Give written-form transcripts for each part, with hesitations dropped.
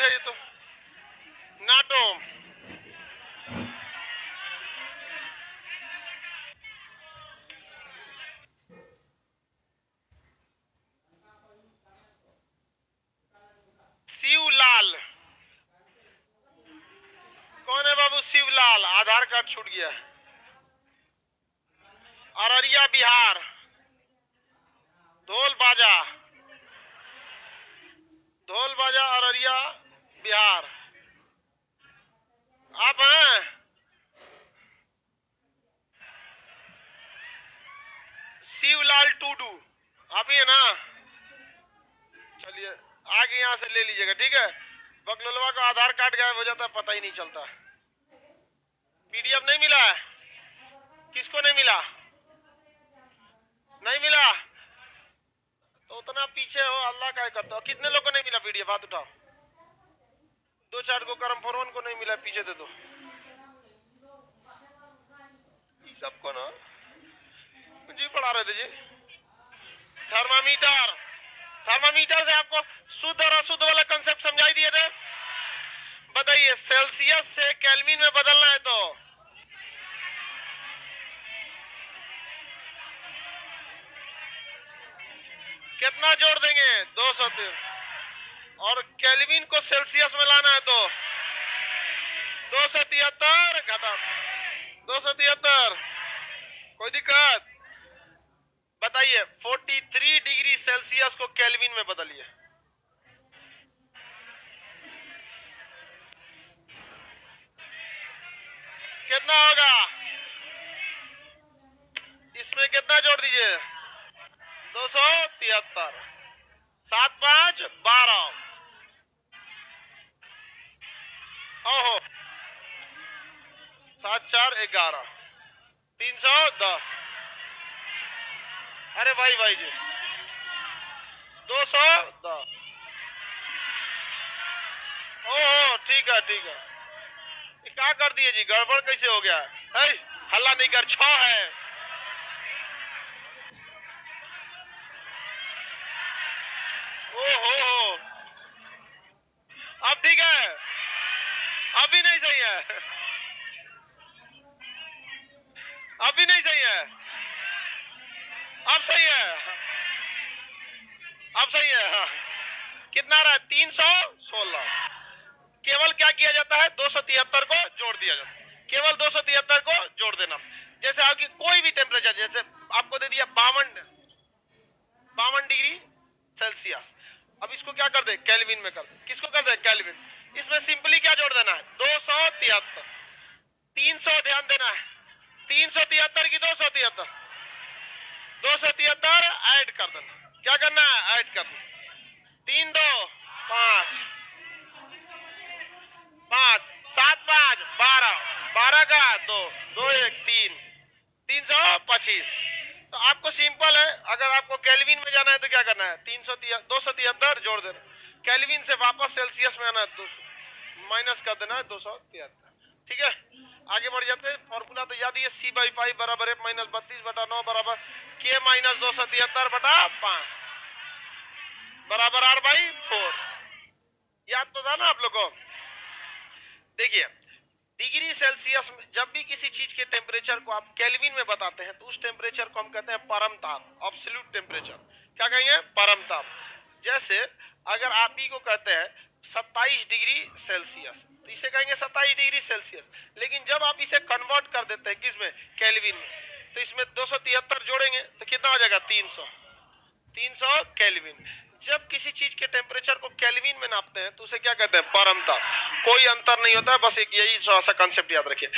है ये तो नाटो। शिवलाल कौन है बाबू? शिवलाल, आधार कार्ड छूट गया है। अररिया बिहार, ढोल बाजा, ढोल बाजा अररिया बिहार। आप हैं? शिवलाल टूडू आप ही है ना? चलिए आगे यहाँ से ले लीजिएगा, ठीक है। बकलोलवा का आधार कार्ड गायब हो जाता है, पता ही नहीं चलता। पीडीएफ नहीं मिला है? किसको नहीं मिला? नहीं मिला तो उतना पीछे हो, अल्लाह का करता हो। कितने लोगों को नहीं मिला पीडीएफ? हाथ उठाओ। 2-4 को करम फरवन को नहीं मिला, पीछे दे दो। सबको ना जी पढ़ा रहे थे जी। थर्मामीटर, थर्मामीटर से आपको शुद्ध और अशुद्ध वाला कंसेप्ट समझाई दिए थे। बताइए, सेल्सियस से केल्विन में बदलना है तो कितना जोड़ देंगे? 200। और केल्विन को सेल्सियस में लाना है तो 273 घटा 273। कोई दिक्कत? बताइए, 43 डिग्री सेल्सियस को केल्विन में बदलिए। कितना होगा? इसमें कितना जोड़ दीजिए? 273। 7 5 12। ओहो, 7 4 11, 310। अरे भाई भाई जी, 210। ओहो, ठीक है ठीक है। क्या कर दिए जी? गड़बड़ कैसे हो गया? है हल्ला नहीं कर, 6 है। ओहो, अब ठीक है? अभी नहीं सही है? अभी नहीं सही है? अब सही है? अब सही है? हाँ। कितना रहा? 316। केवल क्या किया जाता है? 273 को जोड़ दिया जाता है। केवल 273 को जोड़ देना। जैसे आपकी कोई भी टेम्परेचर, जैसे आपको दे दिया 52 डिग्री सेल्सियस। अब इसको क्या कर दे? केल्विन में कर दे। किसको कर दे? केल्विन। इसमें सिंपली क्या जोड़ देना है? 273। 300 ध्यान देना है। 373 की 273, 273 ऐड कर देना। क्या करना है? ऐड करना। 3 2 5 5 7 5 12, 12 का 2 2 1 3, 325। तो आपको सिंपल है, अगर आपको केल्विन में जाना है तो क्या करना है? 273 जोड़ देना। केल्विन से वापस सेल्सियस में आना है, 200 माइनस कर देना है 273। ठीक है, आगे बढ़ जाते हैं। फॉर्मूला तो याद ही है, C/5 बराबर है -32/9 बराबर K - 273/5 बराबर R/4। याद तो था ना आप लोगों को? देखिए, डिग्री सेल्सियस में जब भी किसी चीज के टेम्परेचर को आप केल्विन में बताते हैं तो उस टेम्परेचर को हम कहते हैं परम ताप, एब्सोल्यूट टेम्परेचर। क्या कहेंगे? परम ताप। जैसे अगर आप ही को कहते हैं 27 डिग्री सेल्सियस, तो इसे कहेंगे 27 डिग्री सेल्सियस। लेकिन जब आप इसे कन्वर्ट कर देते हैं किसमें? केल्विन में, तो इसमें 273 जोड़ेंगे तो कितना हो जाएगा? 300 केल्विन। जब किसी चीज के टेम्परेचर को केल्विन में नापते हैं तो उसे क्या कहते हैं? परम ताप। कोई अंतर नहीं होता है, बस एक यही सा कंसेप्ट याद रखिए।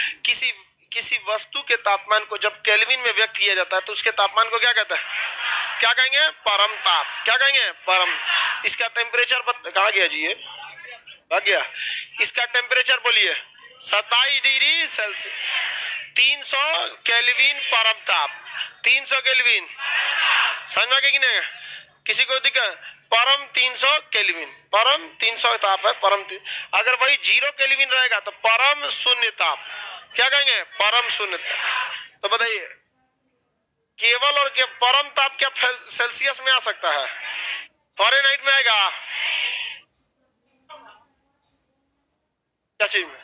किसी वस्तु के तापमान को जब केल्विन में व्यक्त किया जाता है तो उसके तापमान को क्या कहते हैं? क्या कहेंगे? परम ताप। क्या कहेंगे? परम। इसका टेम्परेचर कहा गया जी? ये आ गया। इसका टेम्परेचर बोलिए 27 डिग्री सेल्सियस, 300 केल्विन परम ताप। 300 केल्विन समझ में कि नहीं? किसी को दिक्कत? परम 300 केल्विन, परम 300 ताप है, परम अगर वही 0 केल्विन रहेगा तो परम शून्य ताप। क्या कहेंगे? परम शून्य ताप। तो बताइए, केवल और के परम ताप क्या सेल्सियस में आ सकता है? फ़ारेनहाइट में आएगा? 225 में।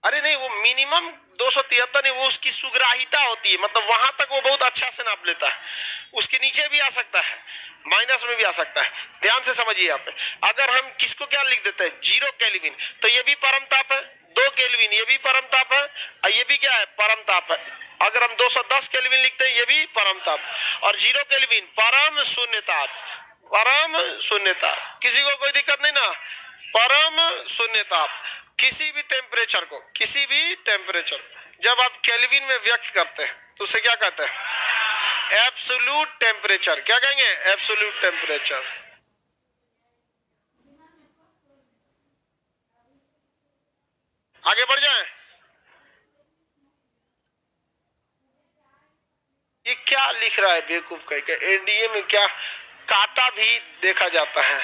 अरे नहीं, वो मिनिमम 273 नहीं, वो उसकी सुग्राहिता होती है, मतलब वहां तक वो बहुत अच्छा से नाप लेता है, उसके नीचे भी आ सकता है, माइनस में भी आ सकता है। ध्यान से समझिए यहाँ पे, अगर हम किसको क्या लिख देते हैं 0 केल्विन, तो ये भी परम ताप है, 2 केल्विन ये भी परम ताप है, और ये भी क्या है, परम ताप है। अगर हम 210 केल्विन लिखते हैं ये भी परम ताप, और 0 केल्विन परम शून्य ताप, परम शून्य ताप। किसी को कोई दिक्कत नहीं ना, परम शून्य ताप। किसी भी टेम्परेचर को, किसी भी टेम्परेचर जब आप केल्विन में व्यक्त करते हैं तो उसे क्या कहते हैं, एब्सोल्यूट टेम्परेचर। क्या कहेंगे, एब्सोल्यूट टेम्परेचर। आगे बढ़ जाएं। ये क्या लिख रहा है बेवकूफ कह के, एनडीए में क्या काटा भी देखा जाता है,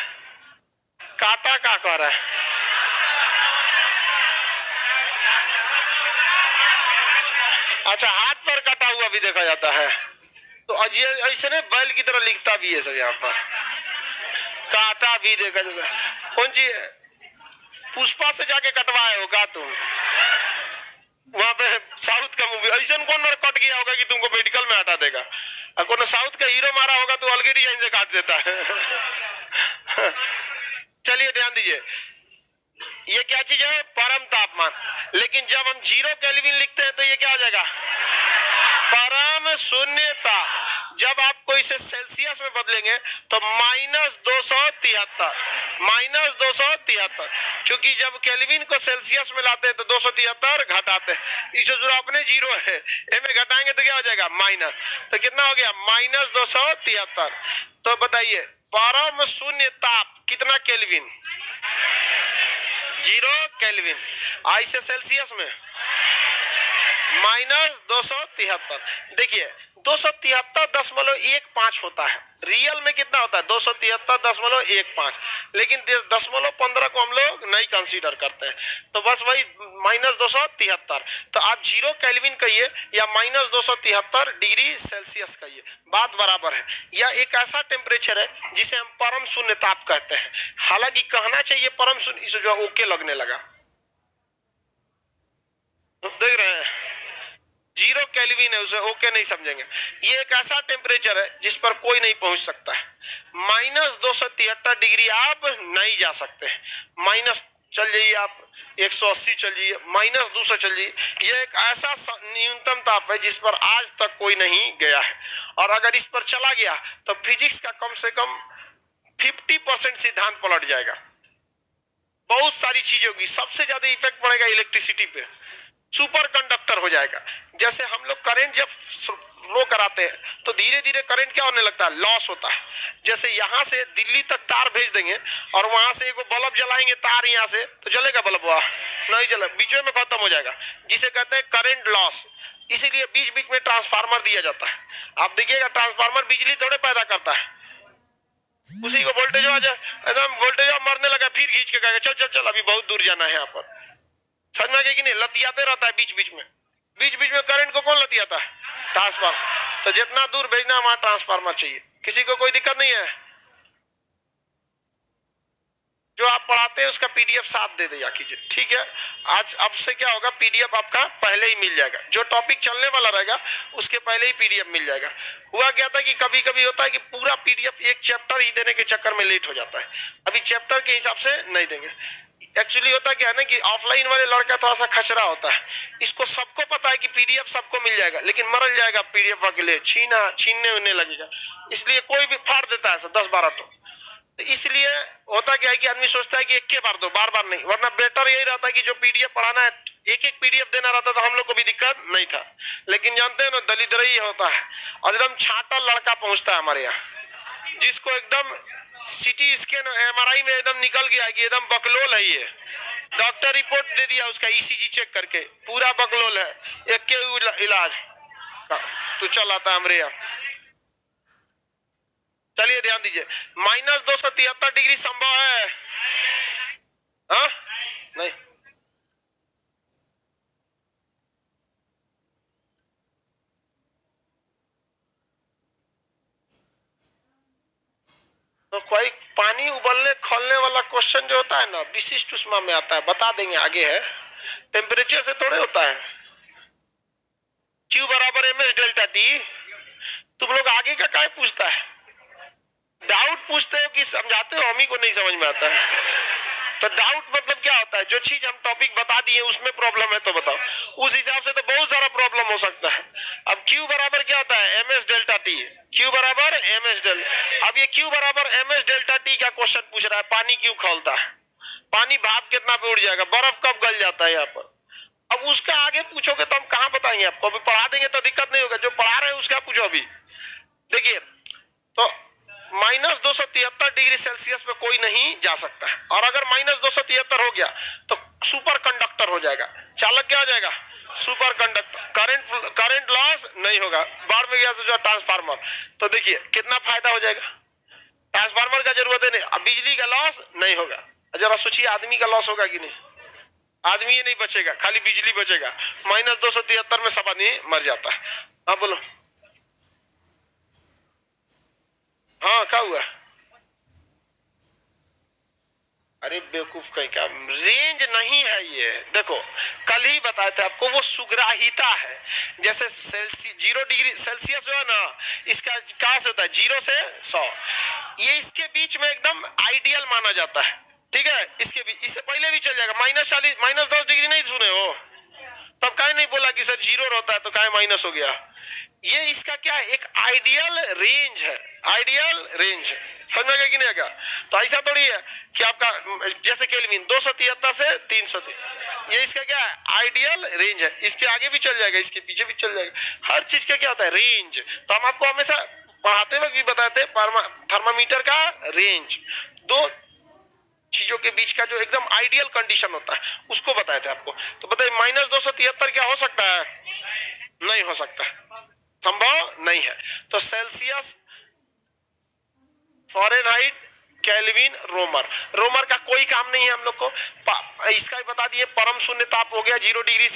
काटा क्या कह रहा है, अच्छा हाथ पर कटा हुआ भी देखा जाता है, तो ऐसे ने बैल की तरह लिखता भी है सब यहाँ पर, काटा भी देखा जाता है। कौन चीज, पुष्पा से जाके कटवाए होगा तुम, वहां पे साउथ का मूवी, ऐसा कौन बार कट गया होगा कि तुमको मेडिकल में हटा देगा, और कौन साउथ का हीरो मारा होगा तो अलग डिजाइन से काट देता है। चलिए ध्यान दीजिए, ये क्या चीज है, परम तापमान। लेकिन जब हम 0 केल्विन लिखते हैं तो ये क्या हो जाएगा, परम शून्यता। जब आपको इसे सेल्सियस में बदलेंगे तो -273, -273, क्योंकि जब केल्विन को सेल्सियस में लाते हैं तो 273 घटाते हैं, इसे जो अपने 0 है में घटाएंगे तो क्या हो जाएगा माइनस, तो कितना हो गया -273। तो बताइए परम शून्य ताप कितना केल्विन, 0 केल्विन, ऐसे सेल्सियस में -273। देखिए 273.15 होता है, रियल में कितना होता है 273.15, लेकिन 0.15 को हम लोग नहीं कंसीडर करते हैं, तो बस वही -273। तो आप 0 केल्विन कहिए या -273 डिग्री सेल्सियस कहिए, बात बराबर है। यह एक ऐसा टेम्परेचर है जिसे हम परम शून्य ताप कहते हैं। हालांकि कहना चाहिए परम शून्य, इसे जो ओके लगने लगा, देख रहे हैं 0 केल्विन है, उसे ओके नहीं समझेंगे। ये एक ऐसा टेम्परेचर है जिस पर कोई नहीं पहुंच सकता है, -273 डिग्री आप नहीं जा सकते, माइनस चल जाइए आप 180 चल जाइए, -200 चल जाइए। यह एक ऐसा न्यूनतम ताप है जिस पर आज तक कोई नहीं गया है, और अगर इस पर चला गया तो फिजिक्स का कम से कम 50% सिद्धांत पलट जाएगा, बहुत सारी चीजों की सबसे ज्यादा इफेक्ट पड़ेगा इलेक्ट्रिसिटी पे, सुपर कंडक्टर हो जाएगा। जैसे हम लोग करंट जब फ्लो कराते हैं तो धीरे धीरे करंट क्या होने लगता है, लॉस होता है। जैसे यहाँ से दिल्ली तक तार भेज देंगे और वहां से एक बल्ब जलाएंगे तार, यहाँ से तो जलेगा बल्ब, वह नहीं जले, बीच में खत्म हो जाएगा, जिसे कहते हैं करंट लॉस। इसीलिए बीच बीच में ट्रांसफार्मर दिया जाता है। आप देखिएगा ट्रांसफार्मर बिजली थोड़े पैदा करता है, उसी को वोल्टेज आ जाए, एकदम वोल्टेज मरने लगा फिर खींच के कहेगा चल चल चल अभी बहुत दूर जाना है यहाँ पर, समझ में कि नहीं, लतियाते रहता है बीच बीच में, बीच बीच में करंट को कौन लतियाता है, ट्रांसफार्मर। तो जितना दूर भेजना वहां ट्रांसफार्मर चाहिए। किसी को कोई दिक्कत नहीं है, जो आप पढ़ाते हैं उसका पीडीएफ साथ दे दिया कीजिए, ठीक है। आज अब से क्या होगा, पीडीएफ आपका पहले ही मिल जाएगा, जो टॉपिक चलने वाला रहेगा उसके पहले ही पीडीएफ मिल जाएगा। हुआ क्या था कि कभी कभी होता है कि पूरा पीडीएफ एक चैप्टर ही देने के चक्कर में लेट हो जाता है, अभी चैप्टर के हिसाब से नहीं देंगे। एक्चुअली होता क्या है ना कि ऑफलाइन वाले लड़का थोड़ा सा खचरा होता है, इसको सबको पता है कि पीडीएफ सबको मिल जाएगा, लेकिन मरल जाएगा पीडीएफ के लिए, छीनने उन्ने लगेगा, इसलिए कोई भी फाड़ देता है 10-12 तो इसलिए होता क्या है कि आदमी सोचता है कि एक के बार दो, बार बार नहीं, वरना बेटर यही रहता है कि जो पीडीएफ पढ़ाना है एक एक पीडीएफ देना रहता तो हम लोग को भी दिक्कत नहीं था। लेकिन जानते हैं ना दलिद्र ही होता है, और एकदम छाटा लड़का पहुंचता है हमारे यहाँ, जिसको एकदम सिटी स्कैन एमआरआई में एकदम निकल गया कि एकदम बकलोल है, ये डॉक्टर रिपोर्ट दे दिया उसका ईसीजी चेक करके पूरा बकलोल है, एक के इलाज तो चल आता है हमारे यहाँ। चलिए ध्यान दीजिए, -273 डिग्री संभव है, हाँ नहीं, तो कोई पानी उबलने खोलने वाला क्वेश्चन क्वेश्चन जो होता है ना विशिष्ट उष्मा में आता है, बता देंगे आगे है, टेम्परेचर से थोड़े होता है। Q बराबर ms डेल्टा टी। तुम लोग आगे का क्या पूछता है, डाउट पूछते हो कि समझाते हो, हम ही को नहीं समझ में आता है। तो डाउट मतलब क्या होता है, जो चीज हम टॉपिक बता दिए उसमें प्रॉब्लम है तो बताओ, उस हिसाब से तो बहुत सारा प्रॉब्लम हो सकता है। अब Q बराबर क्या होता है, ms डेल्टा टी। Q बराबर ms डेल्टा। अब ये Q बराबर ms डेल्टा टी का क्वेश्चन पूछ रहा है, पानी क्यों खौलता है, पानी भाप कितना पे उड़ जाएगा, बर्फ कब गल जाता है यहाँ पर। अब उसका आगे पूछोगे तो हम कहाँ बताएंगे आपको, अभी पढ़ा देंगे तो दिक्कत नहीं होगा, जो पढ़ा रहे हैं उसका पूछो। अभी देखिए तो -273 डिग्री सेल्सियस पे कोई नहीं जा सकता है, और अगर -273 हो गया तो सुपर कंडक्टर हो जाएगा, चालक क्या हो जाएगा, सुपर कंडक्टर। करंट लॉस नहीं होगा, बाढ़ में गया तो जो ट्रांसफार्मर। तो देखिए कितना फायदा हो जाएगा, ट्रांसफार्मर का जरूरत है नहीं, अब बिजली का लॉस नहीं होगा। जरा सोचिए आदमी का लॉस होगा कि नहीं, आदमी ही नहीं बचेगा, खाली बिजली बचेगा। -273 में सब आदमी मर जाता है। हाँ बोलो, हाँ क्या हुआ, अरे बेवकूफ कहीं का, रेंज नहीं है ये। देखो कल ही बताए थे आपको, वो सुग्राहिता है। जैसे 0 डिग्री सेल्सियस जो है ना, इसका कहां से होता है, 0 से 100, ये इसके बीच में एकदम आइडियल माना जाता है। ठीक है, इसके बीच, इससे पहले भी चल जाएगा, -40 -10 डिग्री नहीं सुने हो, तब काहे नहीं बोला कि सर 0 रहता है तो काहे माइनस हो गया। ये इसका क्या है, एक आइडियल रेंज है, आइडियल रेंज, समझ में गया कि नहीं आएगा। तो ऐसा थोड़ी है कि आपका जैसे केल्विन 273 से 300, ये इसका क्या है, आइडियल रेंज है। इसके आगे भी चल जाएगा, इसके पीछे भी चल जाएगा, हर चीज का क्या होता है, रेंज। तो हम आपको हमेशा पढ़ाते वक्त भी बताते थर्मामीटर का रेंज, दो चीजों के बीच का जो एकदम आइडियल कंडीशन होता है उसको बताए थे आपको। तो बताइए -273 क्या हो सकता है, नहीं हो सकता, संभव नहीं है। तो सेल्सियस, फ़ारेनहाइट, केल्विन, रोमर, रोमर का कोई काम नहीं है हम लोग को, इसका भी बता दिए। परम शून्य ताप हो गया 0 डिग्री,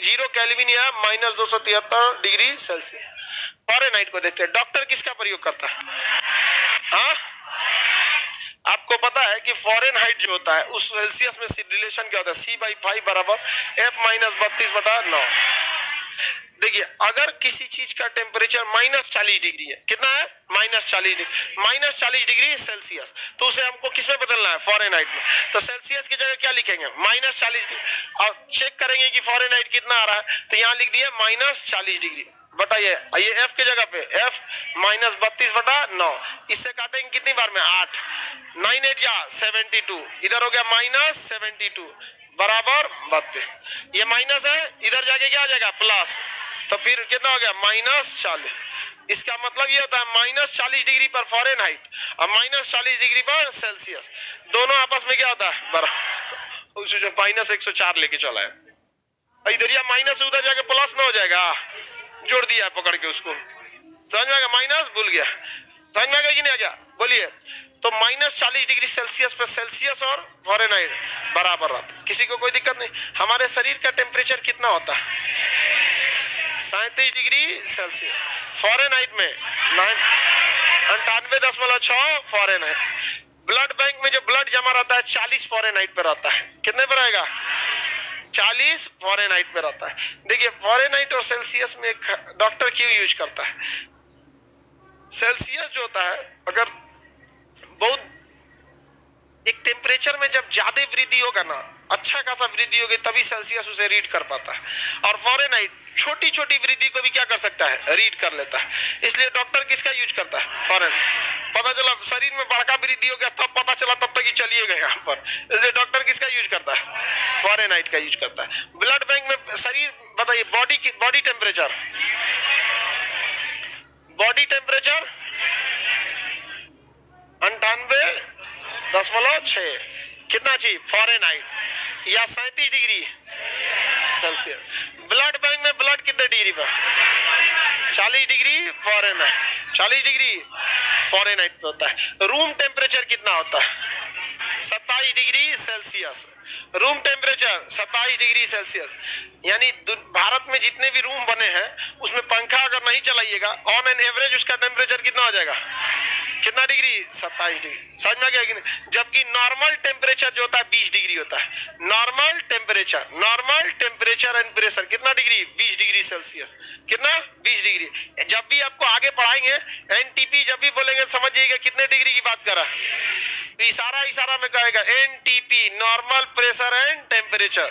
0 केल्विन या -273 डिग्री सेल्सियस। फ़ारेनहाइट को देखते हैं, डॉक्टर किसका प्रयोग करता है, हाँ आपको पता है कि फ़ारेनहाइट जो होता है उस सेल्सियस में रिलेशन क्या होता है, C/5 बराबर F-32/9। देखिए अगर किसी चीज का टेम्परेचर -40 डिग्री है, कितना है, -40 डिग्री सेल्सियस, तो उसे हमको किस में बदलना है, फ़ारेनहाइट में। तो सेल्सियस की जगह क्या लिखेंगे, -40, और चेक करेंगे कि फ़ारेनहाइट कितना आ रहा है, तो यहाँ लिख दिए -40 डिग्री। बताइए ये F के जगह पे F -32/9, इससे काटेंगे कितनी बार में, 8, 9 8 या 72, इधर हो गया -72 बराबर 32, ये माइनस है, इधर जाके क्या हो जाएगा, प्लस, तो फिर कितना हो गया, -40। इसका मतलब ये होता है -40 डिग्री पर फ़ारेनहाइट और -40 डिग्री पर सेल्सियस, दोनों आपस में क्या होता है, बराबर। उसे जो -104 लेके चला है, इधर या माइनस उधर जाके प्लस ना हो जाएगा, जोड़ दिया पकड़ के उसको, समझ में आ गया, माइनस भूल गया, समझ में आ गया कि नहीं आ गया, बोलिए। तो -40 डिग्री सेल्सियस पे सेल्सियस और फ़ारेनहाइट बराबर रहता, किसी को कोई दिक्कत नहीं। हमारे शरीर का टेम्परेचर कितना होता है, 37 डिग्री सेल्सियस, फ़ारेनहाइट में 98.6 फ़ारेनहाइट। ब्लड बैंक में जो ब्लड जमा रहता है 40 फ़ारेनहाइट पे रहता है, कितने पर आएगा, 40 फ़ारेनहाइट पे रहता है। देखिए फ़ारेनहाइट और सेल्सियस में एक डॉक्टर क्यों यूज करता है, सेल्सियस जो होता है अगर बहुत एक टेम्परेचर में जब ज्यादा वृद्धि होगा ना, अच्छा खासा वृद्धि होगी, तभी सेल्सियस उसे रीड कर पाता है, और फ़ारेनहाइट छोटी छोटी वृद्धि को भी क्या कर सकता है, रीड कर लेता है। इसलिए डॉक्टर किसका यूज करता है, फ़ारेनहाइट। पता चला शरीर में बड़का वृद्धि हो गया, तब पता चला, तब तक ही चलिए गए यहाँ पर, इसलिए डॉक्टर किसका यूज करता है, फ़ारेनहाइट का यूज करता है। ब्लड बैंक में शरीर, बताइए बॉडी टेम्परेचर, बॉडी टेम्परेचर 98.6 कितना चाहिए, फ़ारेनहाइट या 37 डिग्री सेल्सियस। ब्लड बैंक में ब्लड कितने डिग्री पर, 40 डिग्री फ़ारेनहाइट, 40 डिग्री फ़ारेनहाइट पे होता है। रूम टेम्परेचर कितना होता है, 27 degree Celsius, room temperature 27 degree Celsius. यानी भारत में जितने भी रूम बने हैं उसमें पंखा अगर नहीं चलाइएगा, ऑन एन एवरेज उसका टेम्परेचर कितना हो जाएगा, कितना डिग्री, 27 डिग्री। समझ में आ गया कि नहीं? जबकि नॉर्मल टेम्परेचर जो होता है 20 डिग्री होता है। नॉर्मल टेम्परेचर एंड प्रेशर कितना डिग्री, 20 डिग्री सेल्सियस। कितना, 20 डिग्री। जब भी आपको आगे पढ़ाएंगे एनटीपी, जब भी बोलेंगे समझिएगा कितने डिग्री की बात कर रहा है। तो इशारा में कहेगा NTP, normal pressure and temperature.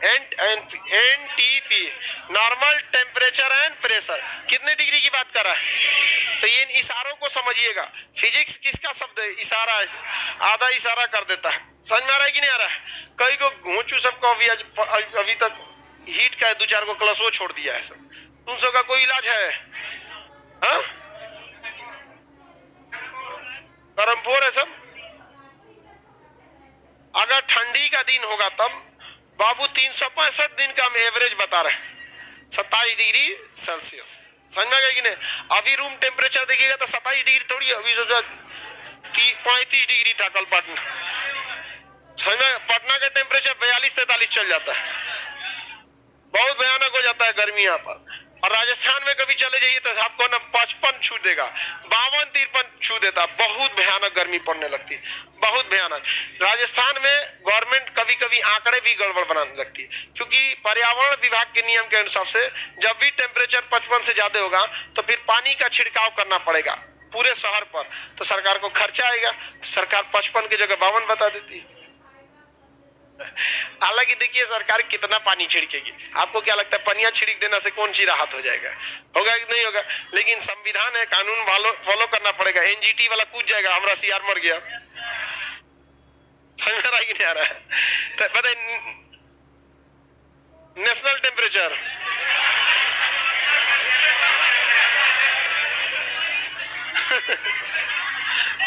NTP, normal temperature and pressure, कितने डिग्री की बात कर रहा है। तो ये इन इशारों को समझिएगा। फिजिक्स किसका शब्द है, इशारा है, आधा इशारा कर देता है। समझ में आ रहा है कि नहीं आ रहा है? कई को घोंचू सबको अभी तक हीट का 2-4 को क्लास वो छोड़ दिया है सब। तुम सबका कोई इलाज है? हाँ, करमपोर है सब। अगर ठंडी का दिन होगा तब बाबू 365 दिन का हम एवरेज बता रहे हैं, 27 डिग्री सेल्सियस। समझ में आ गया कि नहीं? अभी रूम टेम्परेचर देखिएगा तो 27 डिग्री थोड़ी, अभी सोचा 35 डिग्री था कल पटना। समझ में, पटना का टेम्परेचर 42-43 चल जाता है, बहुत भयानक हो जाता है गर्मी यहाँ पर। और राजस्थान में कभी चले जाइए तो आपको ना 55 छू देगा, 52-53 छू देता, बहुत भयानक गर्मी पड़ने लगती है, बहुत भयानक। राजस्थान में गवर्नमेंट कभी कभी आंकड़े भी गड़बड़ बनाने लगती है, क्योंकि पर्यावरण विभाग के नियम के अनुसार से जब भी टेम्परेचर 55 से ज्यादा होगा तो फिर पानी का छिड़काव करना पड़ेगा पूरे शहर पर, तो सरकार को खर्चा आएगा, तो सरकार 55 की जगह 52 बता देती है। हालांकि देखिए सरकार कितना पानी छिड़केगी, आपको क्या लगता है पनिया छिड़क देना से कौन सी राहत हो जाएगा, होगा कि नहीं होगा? लेकिन संविधान है, कानून फॉलो करना पड़ेगा। एनजीटी वाला कूद जाएगा, हमारा सीआर मर गया। समझ में आ रहा है कि नहीं आ रहा है? तो बताइए, national temperature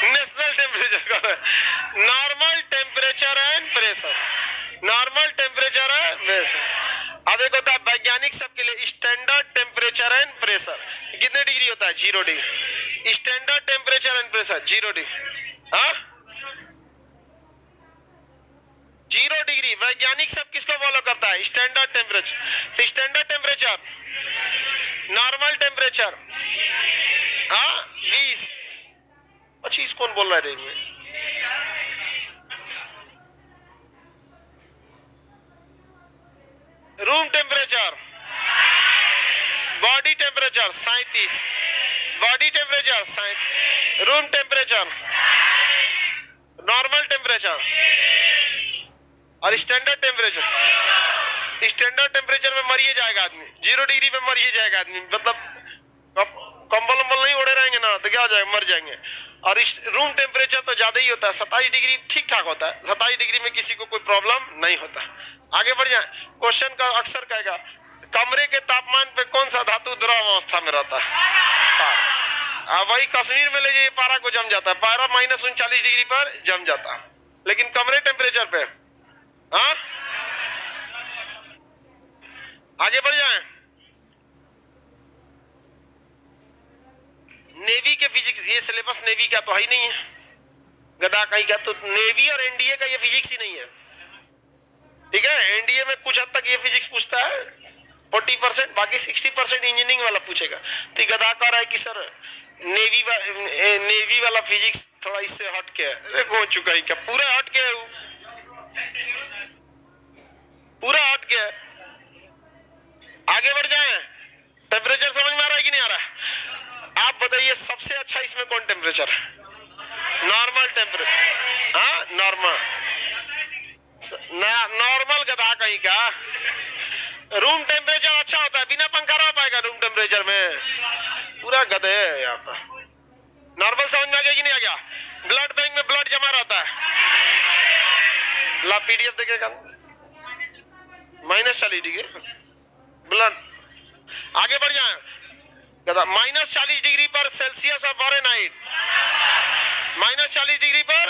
national temperature, normal temperature and pressure, normal temperature and pressure. अब एक होता है वैज्ञानिक सबके लिए स्टैंडर्ड टेम्परेचर एंड प्रेशर, कितने डिग्री होता है, 0 degree. Standard temperature and pressure 0 degree. हाँ, 0 डिग्री। वैज्ञानिक सब किसको फॉलो करता है, स्टैंडर्ड टेम्परेचर। तो स्टैंडर्ड टेम्परेचर, नॉर्मल टेम्परेचर 20, 25 कौन बोल रहा है रेंज में? Room temperature, body temperature 37, body temperature 37, room temperature, normal temperature और स्टैंडर्ड टेम्परेचर। स्टैंडर्ड टेम्परेचर में मरिए जाएगा आदमी, 0 डिग्री में मरिए जाएगा आदमी, मतलब कंबल उम्बल नहीं ओढ़े रहेंगे ना तो क्या हो जाएगा, मर जाएंगे। और रूम टेम्परेचर तो ज्यादा ही होता है, 27 डिग्री ठीक ठाक होता है, 27 डिग्री में किसी को कोई प्रॉब्लम नहीं होता। आगे बढ़ जाए, क्वेश्चन का अक्सर कहेगा कमरे के तापमान पे कौन सा धातु द्रव अवस्था में रहता है। वही कश्मीर में ले जाइए, पारा को जम जाता है, पारा -39 डिग्री पर जम जाता है, लेकिन कमरे टेम्परेचर पे। हाँ, आगे बढ़ जाए, नेवी के फिजिक्स, ये सिलेबस नेवी का तो है ही नहीं है, गधा कहीं का। तो नेवी और एनडीए का ये फिजिक्स ही नहीं है, ठीक है। एनडीए में कुछ हद तक ये फिजिक्स पूछता है 40%, बाकी 60% इंजीनियरिंग वाला पूछेगा। तो गधा कह रहा है कि सर नेवी वाला फिजिक्स थोड़ा इससे हट के है। हो चुका है क्या, पूरा हट के है, पूरा हट के है। आगे बढ़ जाए, टेम्परेचर समझ में आ रहा है कि नहीं आ रहा है? आप बताइए सबसे अच्छा इसमें कौन टेम्परेचर है? Normal temperature. हाँ, नॉर्मल गधा कहीं का। रूम टेम्परेचर अच्छा होता है, बिना पंखा रह पाएगा रूम टेम्परेचर में, पूरा गधे है यहाँ पर। नॉर्मल समझ में आ गया कि नहीं आ गया? ब्लड बैंक में ब्लड जमा रहता है, ला पीडीएफ देखेगा, -40 डिग्री ब्लड। आगे बढ़ जाए, -40 डिग्री पर सेल्सियस और फ़ारेनहाइट, -40 डिग्री पर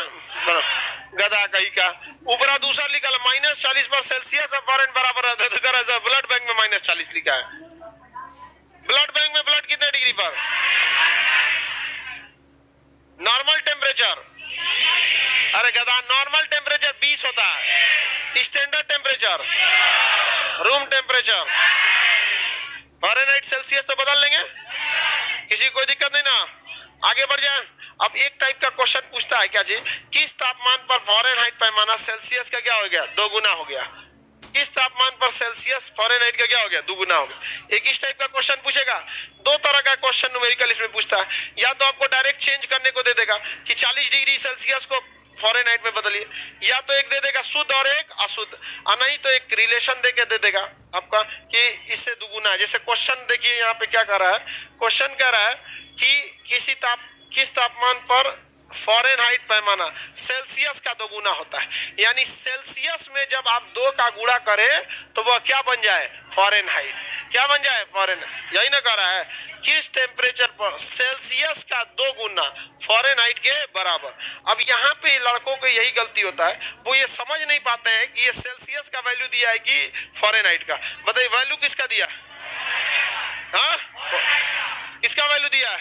गधा कहीं का। ऊपर दूसरा लिखा है -40 पर सेल्सियस और फ़ारेनहाइट बराबर रहता है, तो कर ऐसा ब्लड बैंक में -40 लिखा है। ब्लड बैंक में ब्लड कितने डिग्री पर? नॉर्मल टेम्परेचर, अरे गधा नॉर्मल टेम्परेचर 20 होता है, standard temperature, room temperature, Fahrenheit Celsius तो बदल लेंगे, किसी कोई दिक्कत नहीं ना। आगे बढ़ जाए, अब एक टाइप का क्वेश्चन पूछता है क्या जी, किस तापमान पर फ़ारेनहाइट पैमाना सेल्सियस का क्या हो गया, दोगुना हो गया। किस तापमान पर सेल्सियस फ़ारेनहाइट का क्या हो गया, दुगुना हो गया। एक इस टाइप का क्वेश्चन पूछेगा। दो तरह का क्वेश्चन न्यूमेरिकल इसमें पूछता है, या तो आपको डायरेक्ट चेंज करने को दे देगा कि 40 डिग्री सेल्सियस को फ़ारेनहाइट में बदलिए, या तो एक दे देगा शुद्ध और एक अशुद्ध, और नहीं तो एक रिलेशन दे के दे देगा आपका कि इससे दुगुना है। जैसे क्वेश्चन देखिए यहाँ पे क्या कर रहा है, क्वेश्चन कह रहा है कि किस तापमान पर फ़ारेनहाइट पैमाना सेल्सियस का दोगुना होता है, यानी सेल्सियस में जब आप 2 का गुणा करें तो वह क्या बन जाए, फ़ारेनहाइट। क्या बन जाए, फ़ारेनहाइट। यही ना कह रहा है, किस टेम्परेचर पर सेल्सियस का 2 गुना फ़ारेनहाइट के बराबर। अब यहाँ पे लड़कों को यही गलती होता है, वो ये समझ नहीं पाते हैं कि ये सेल्सियस का वैल्यू दिया है कि फ़ारेनहाइट का। बताइए वैल्यू किसका दिया, हाँ किसका वैल्यू दिया है,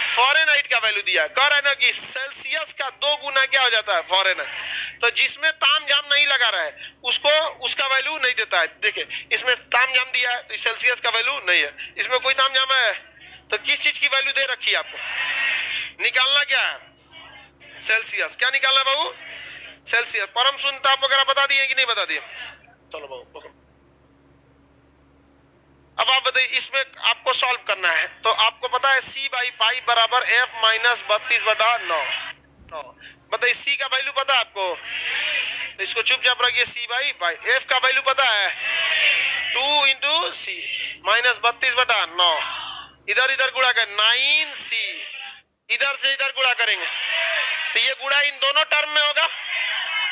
फ़ारेनहाइट का वैल्यू दिया है। कह रहा है ना कि सेल्सियस का 2 गुना क्या हो जाता है, फ़ारेनहाइट। तो जिसमें ताम झाम नहीं लगा रहा है उसको उसका वैल्यू नहीं देता है। देखिए इसमें ताम झाम दिया है तो सेल्सियस का वैल्यू नहीं है, इसमें कोई ताम झाम है तो किस चीज की वैल्यू दे रखी है आपको, निकालना क्या है, सेल्सियस। क्या निकालना बाबू, सेल्सियस। परम शून्य ताप वगैरह बता दिए कि नहीं बता दिए, चलो बाबू पकड़ो। अब आप बताइए इसमें आपको सॉल्व करना है, तो आपको पता है C बाई पाई बराबर F माइनस 32/9। बताइए C का वैल्यू पता है आपको, तो इसको चुपचाप रखिए। C बाई पाई, F का वैल्यू पता है 2 इंटू C माइनस 32/9। इधर इधर गुणा कर 9C, इधर से इधर गुणा करेंगे तो ये गुणा इन दोनों टर्म में होगा,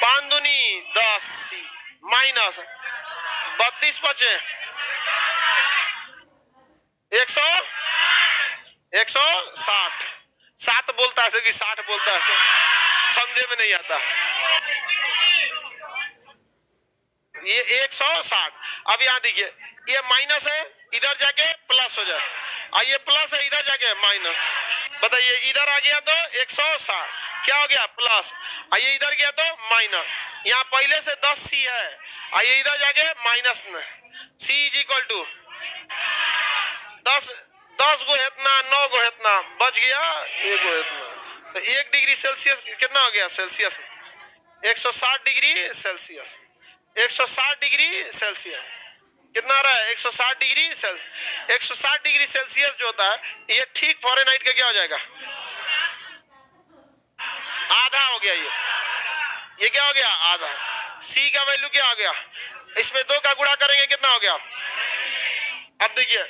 5 दूनी 10C माइनस 32 बचे 160। 7 बोलता है कि 60 बोलता है, समझे में नहीं आता। ये 160। अब यहाँ देखिए ये माइनस है, इधर जाके प्लस हो जाए, और ये प्लस है इधर जाके माइनस। बताइए इधर आ गया तो 160 क्या हो गया, प्लस, और ये इधर गया तो माइनस। यहाँ पहले से 10C है, और ये इधर जाके माइनस में। C इज इक्वल टू 10 गो इतना 9 गो इतना बच गया 1 गो इतना, तो 1 डिग्री सेल्सियस कितना हो गया, Celsius 160 degree Celsius. 160 degree Celsius कितना आ रहा है, 160 डिग्री सेल्सियस। 160 डिग्री सेल्सियस जो होता है ये ठीक फ़ारेनहाइट का क्या हो जाएगा, आधा हो गया। ये क्या हो गया, आधा। C का वैल्यू क्या हो गया, इसमें 2 का गुणा करेंगे कितना हो गया। अब देखिए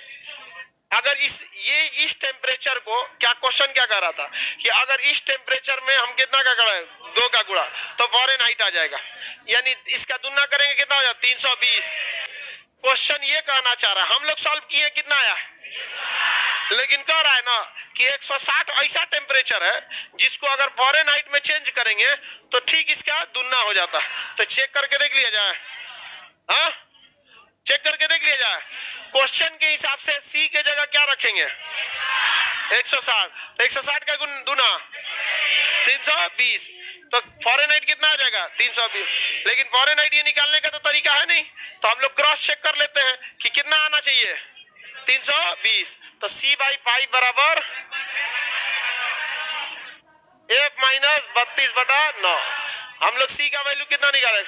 अगर इस टेम्परेचर को, क्या क्वेश्चन क्या कर रहा था कि अगर इस टेम्परेचर में हम कितना का करें, 2 का गुणा, तो फ़ारेनहाइट आ जाएगा, यानी इसका दुना करेंगे कितना हो जाएगा, 320। क्वेश्चन ये कहना चाह रहा है, हम लोग सॉल्व किए कितना आया, लेकिन कह रहा है ना कि 160 ऐसा टेम्परेचर है जिसको अगर फ़ारेनहाइट में चेंज करेंगे तो ठीक इसका दुना हो जाता है। तो चेक करके देख लिया जाए, हाँ चेक करके देख लिया जाए। क्वेश्चन के हिसाब से C के जगह क्या रखेंगे, 160, तो 160 का दुना 320, तो फ़ारेनहाइट कितना आ जाएगा, 320। लेकिन फ़ारेनहाइट ये निकालने का तो तरीका है नहीं, तो हम लोग क्रॉस चेक कर लेते हैं कि कितना आना चाहिए, 320। तो C बाई पाई बराबर F माइनस 32/9। हम लोग C का वैल्यू कितना निकाले,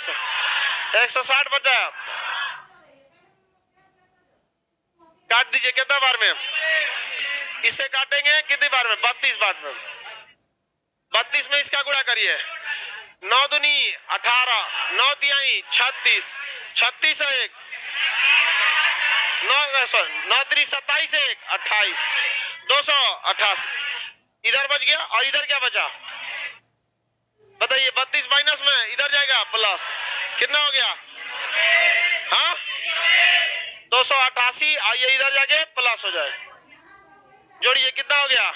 160 बचा, काट दीजिए कितना बार में, इसे काटेंगे कितनी बार में, 32 बार में। 32 में इसका गुणा करिए, 9 दूनी 18, 9 तिहाई 36, 36 है 1, 9 3 27 1 28, 288 इधर बच गया, और इधर क्या बचा बताइए, 32 माइनस में इधर जाएगा प्लस, कितना हो गया, हाँ 288, आइए इधर जाके प्लस हो जाए, जोड़िए कितना हो गया,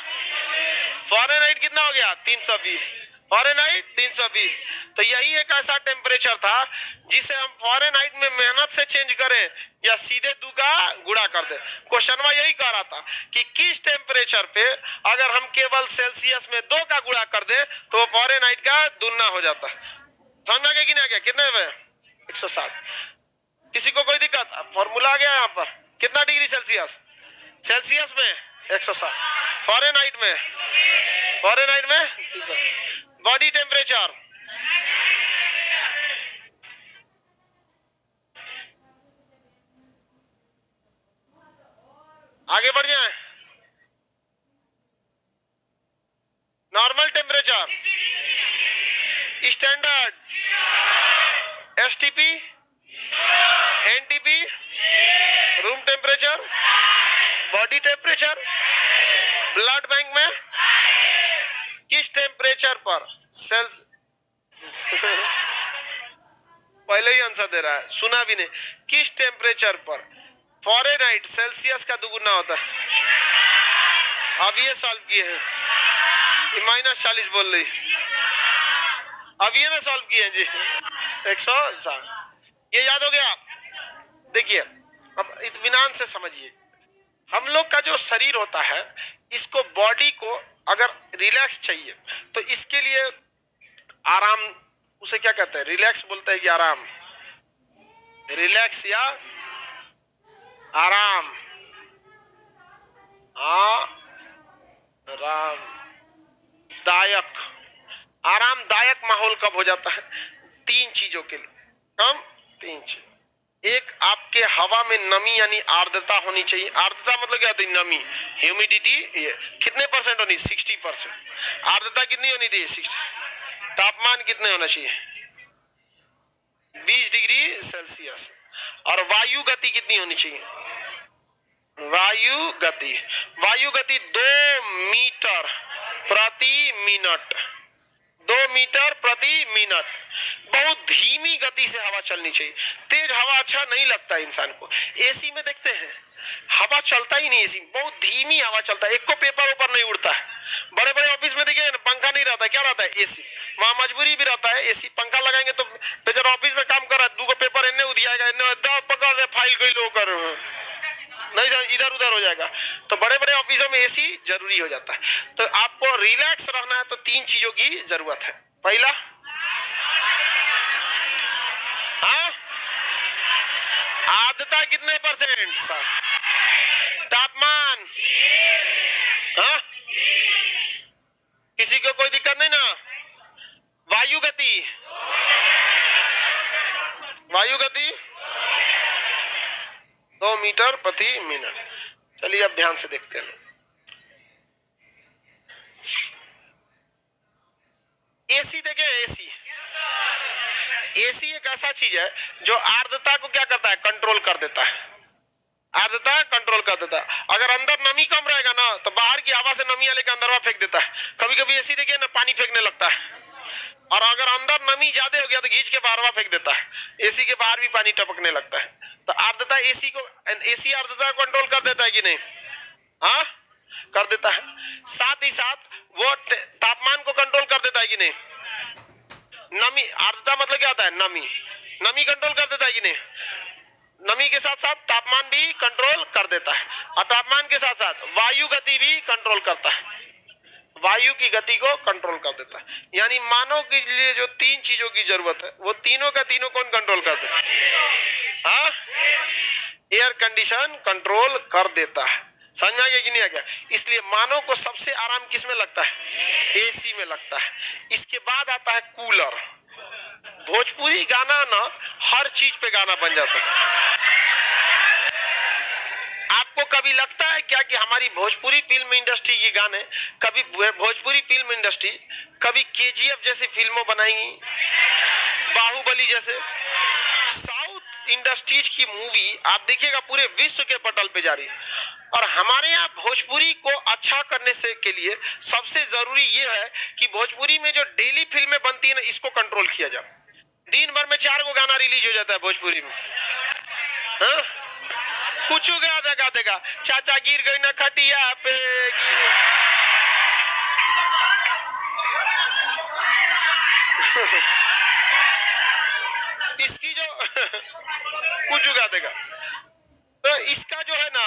फ़ारेनहाइट कितना हो गया, 320, फ़ारेनहाइट 320। तो यही एक ऐसा टेम्परेचर था जिसे हम फ़ारेनहाइट में मेहनत से चेंज करें या सीधे 2 का गुणा कर दें। क्वेश्चन यही कह रहा था कि किस टेम्परेचर पे अगर हम केवल सेल्सियस में 2 का गुणा कर दें तो वो फ़ारेनहाइट का दुगना हो जाता है। समझा गया कि नहीं आ गया, कितने में 160। किसी को कोई दिक्कत, फॉर्मूला आ गया यहाँ पर, कितना डिग्री सेल्सियस, सेल्सियस में 160, फ़ारेनहाइट में फॉरेनहाइट में 300। बॉडी टेम्परेचर, आगे बढ़ जाए। Normal temperature, standard, STP, NTP, room temperature, body temperature, blood bank में किस टेम्परेचर पर सेल्स पहले ही आंसर दे रहा है, सुना भी नहीं। किस टेम्परेचर पर फॉरेनहाइट सेल्सियस का दुगुना होता है? अब ये सॉल्व किए हैं, -40 बोल रही, अब ये ना सॉल्व किए हैं जी। 160, ये याद हो गया। देखिए अब इत्मीनान से समझिए, हम लोग का जो शरीर होता है, इसको बॉडी को अगर रिलैक्स चाहिए तो इसके लिए आराम, उसे क्या कहते हैं, रिलैक्स बोलते हैं कि आराम, रिलैक्स या आराम, आरामदायक, आरामदायक माहौल कब हो जाता है? 3 चीजों के लिए, कम 3 चीज। एक, आपके हवा में नमी यानी आर्द्रता होनी चाहिए। आर्द्रता मतलब क्या होती है? नमी, ह्यूमिडिटी। कितने परसेंट होनी? 60%। आर्द्रता कितनी होनी चाहिए? 60। तापमान कितने होना चाहिए? 20 डिग्री सेल्सियस। और वायु गति कितनी होनी चाहिए? वायु गति, वायु गति 2 मीटर प्रति मिनट, 2 मीटर प्रति मिनट। बहुत धीमी गति से हवा चलनी चाहिए। तेज हवा अच्छा नहीं लगता इंसान को। एसी में देखते हैं हवा चलता ही नहीं, एसी बहुत धीमी हवा चलता है, एक को पेपर ऊपर नहीं उड़ता है। बड़े बड़े ऑफिस में देखिए पंखा नहीं रहता, क्या रहता है? एसी। वहां मजबूरी भी रहता है, एसी पंखा लगाएंगे तो बेचारा ऑफिस में काम कर रहा है, 2 पेपर इन्ने उदियाएगा, इन्ने पकड़ रहे फाइल कोई लोग कर नहीं, इधर उधर हो जाएगा। तो बड़े बड़े ऑफिसों में एसी जरूरी हो जाता है। तो आपको रिलैक्स रहना है तो 3 चीजों की जरूरत है। पहला, आर्द्रता कितने परसेंट? तापमान, किसी को कोई दिक्कत नहीं ना? वायु गति, वायु गति 2 मीटर प्रति मिनट। चलिए अब ध्यान से देखते हैं। एसी देखें, एसी, एसी एक ऐसा चीज है जो आर्द्रता को क्या करता है? कंट्रोल कर देता है। आर्द्रता कंट्रोल कर देता है। अगर अंदर नमी कम रहेगा ना तो बाहर की हवा से नमी लेकर अंदर फेंक देता है। कभी कभी एसी देखिए ना, पानी फेंकने लगता है। और अगर अंदर नमी ज्यादा हो गया तो खींच के बाहर फेंक देता है। एसी के बाहर भी पानी टपकने लगता है। तो आर्द्रता एसी को, एसी आर्द्रता को कंट्रोल कर देता है कि नहीं? हाँ, कर देता है। साथ ही साथ वो तापमान को कंट्रोल कर देता है कि नहीं? नमी, आर्द्रता मतलब क्या होता है? नमी, नमी कंट्रोल कर देता है कि नहीं? नमी के साथ साथ तापमान भी कंट्रोल कर देता है। और तापमान के साथ साथ वायु गति भी कंट्रोल करता है, वायु की गति को कंट्रोल कर देता है। यानी मानव के लिए जो 3 चीजों की जरूरत है वो तीनों का तीनों कौन कंट्रोल करते हैं? एयर कंडीशन कंट्रोल कर देता है। समझ में आ गया कि नहीं आ गया? इसलिए मानव को सबसे आराम किस में लगता है? एसी में लगता है। इसके बाद आता है कूलर। भोजपुरी गाना ना हर चीज पे गाना बन जाता है। आपको कभी लगता है क्या कि हमारी भोजपुरी फिल्म इंडस्ट्री की गाने, कभी भोजपुरी फिल्म इंडस्ट्री कभी केजीएफ जैसी फिल्मों बनाएंगी, बाहुबली जैसे? साउथ इंडस्ट्रीज की मूवी आप देखिएगा पूरे विश्व के पटल पे जा रही है। और हमारे यहाँ भोजपुरी को अच्छा करने से के लिए सबसे जरूरी ये है कि भोजपुरी में जो डेली फिल्में बनती है ना, इसको कंट्रोल किया जाए। दिन भर में 4 गो गाना रिलीज हो जाता है भोजपुरी में। कुछ गा देगा, चाचा गिर गई ना खटिया पे, इसकी जो कुछ गा देगा। तो इसका जो है ना,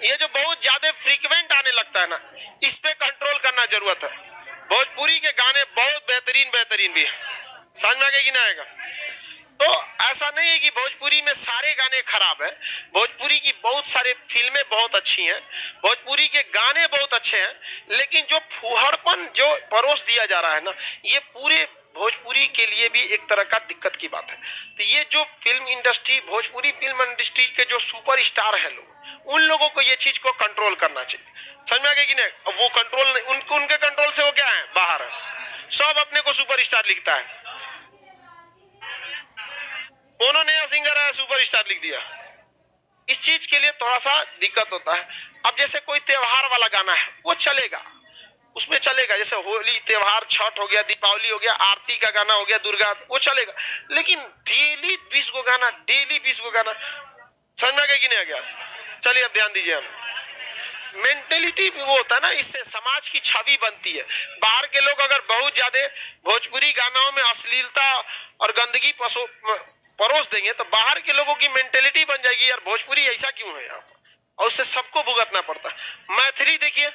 ये जो बहुत ज्यादा फ्रीक्वेंट आने लगता है ना, इस पे कंट्रोल करना जरूरत है। भोजपुरी के गाने बहुत बेहतरीन बेहतरीन भी है। समझ में आ गया कि नहीं आएगा? तो ऐसा नहीं है कि भोजपुरी में सारे गाने खराब है, भोजपुरी की बहुत सारे फिल्में बहुत अच्छी हैं, भोजपुरी के गाने बहुत अच्छे हैं, लेकिन जो फूहड़पन जो परोस दिया जा रहा है ना, ये पूरे भोजपुरी के लिए भी एक तरह का दिक्कत की बात है। तो ये जो film industry, Bhojpuri film industry के जो सुपर स्टार है लोग, उन लोगों को ये चीज को कंट्रोल करना चाहिए। समझ में आ गया कि नहीं? वो कंट्रोल नहीं, उनके कंट्रोल से वो क्या है, बाहर है। सब अपने को सुपर स्टार लिखता है, कौन नया सिंगर है सुपर स्टार लिख दिया। इस चीज के लिए थोड़ा सा दिक्कत होता है। अब जैसे कोई त्योहार वाला गाना है वो चलेगा, उसमें चलेगा, जैसे होली त्योहार, छठ हो गया, दीपावली हो गया, आरती का गाना हो गया, दुर्गा, वो चलेगा। लेकिन डेली 20 को गाना, डेली 20 को गाना, समझ में आ गया कि नहीं आ गया? चलिए अब ध्यान दीजिए, हम मेंटेलिटी भी वो होता है ना, इससे समाज की छवि बनती है। बाहर के लोग अगर बहुत ज्यादा भोजपुरी गानों में अश्लीलता और गंदगी परोस देंगे तो बाहर के लोगों की मेंटेलिटी बन जाएगी, यार भोजपुरी ऐसा क्यों है यहाँ पर, और उससे सबको भुगतना पड़ता है। मैथिली देखिए,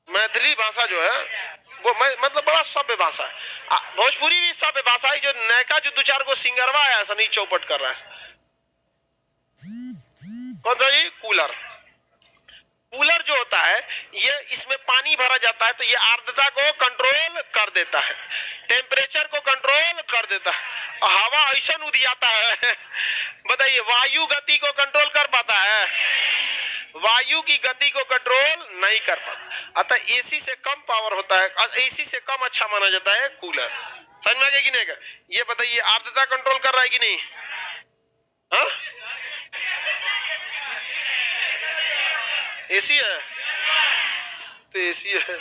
मैथिली भाषा जो है वो मतलब बड़ा सभ्य भाषा है। भोजपुरी भी सभ्य भाषा है। जो नयका जो 2-4 को सिंगरवा है सनी चौपट कर रहा है, कौन सा जी, कूलर। कूलर जो होता है ये, इसमें पानी भरा जाता है तो ये आर्द्रता को कंट्रोल कर देता है, टेम्परेचर को कंट्रोल कर देता है, और हवा ऐसा उदियाता है बताइए, वायु गति को कंट्रोल कर पाता है? वायु की गति को कंट्रोल नहीं कर पाता। अतः एसी से कम पावर होता है, एसी से कम अच्छा माना जाता है कूलर। समझ में आ गया कि नहीं? ये बताइए आर्द्रता कंट्रोल कर रहा है कि नहीं? हाँ, एसी है तो एसी है।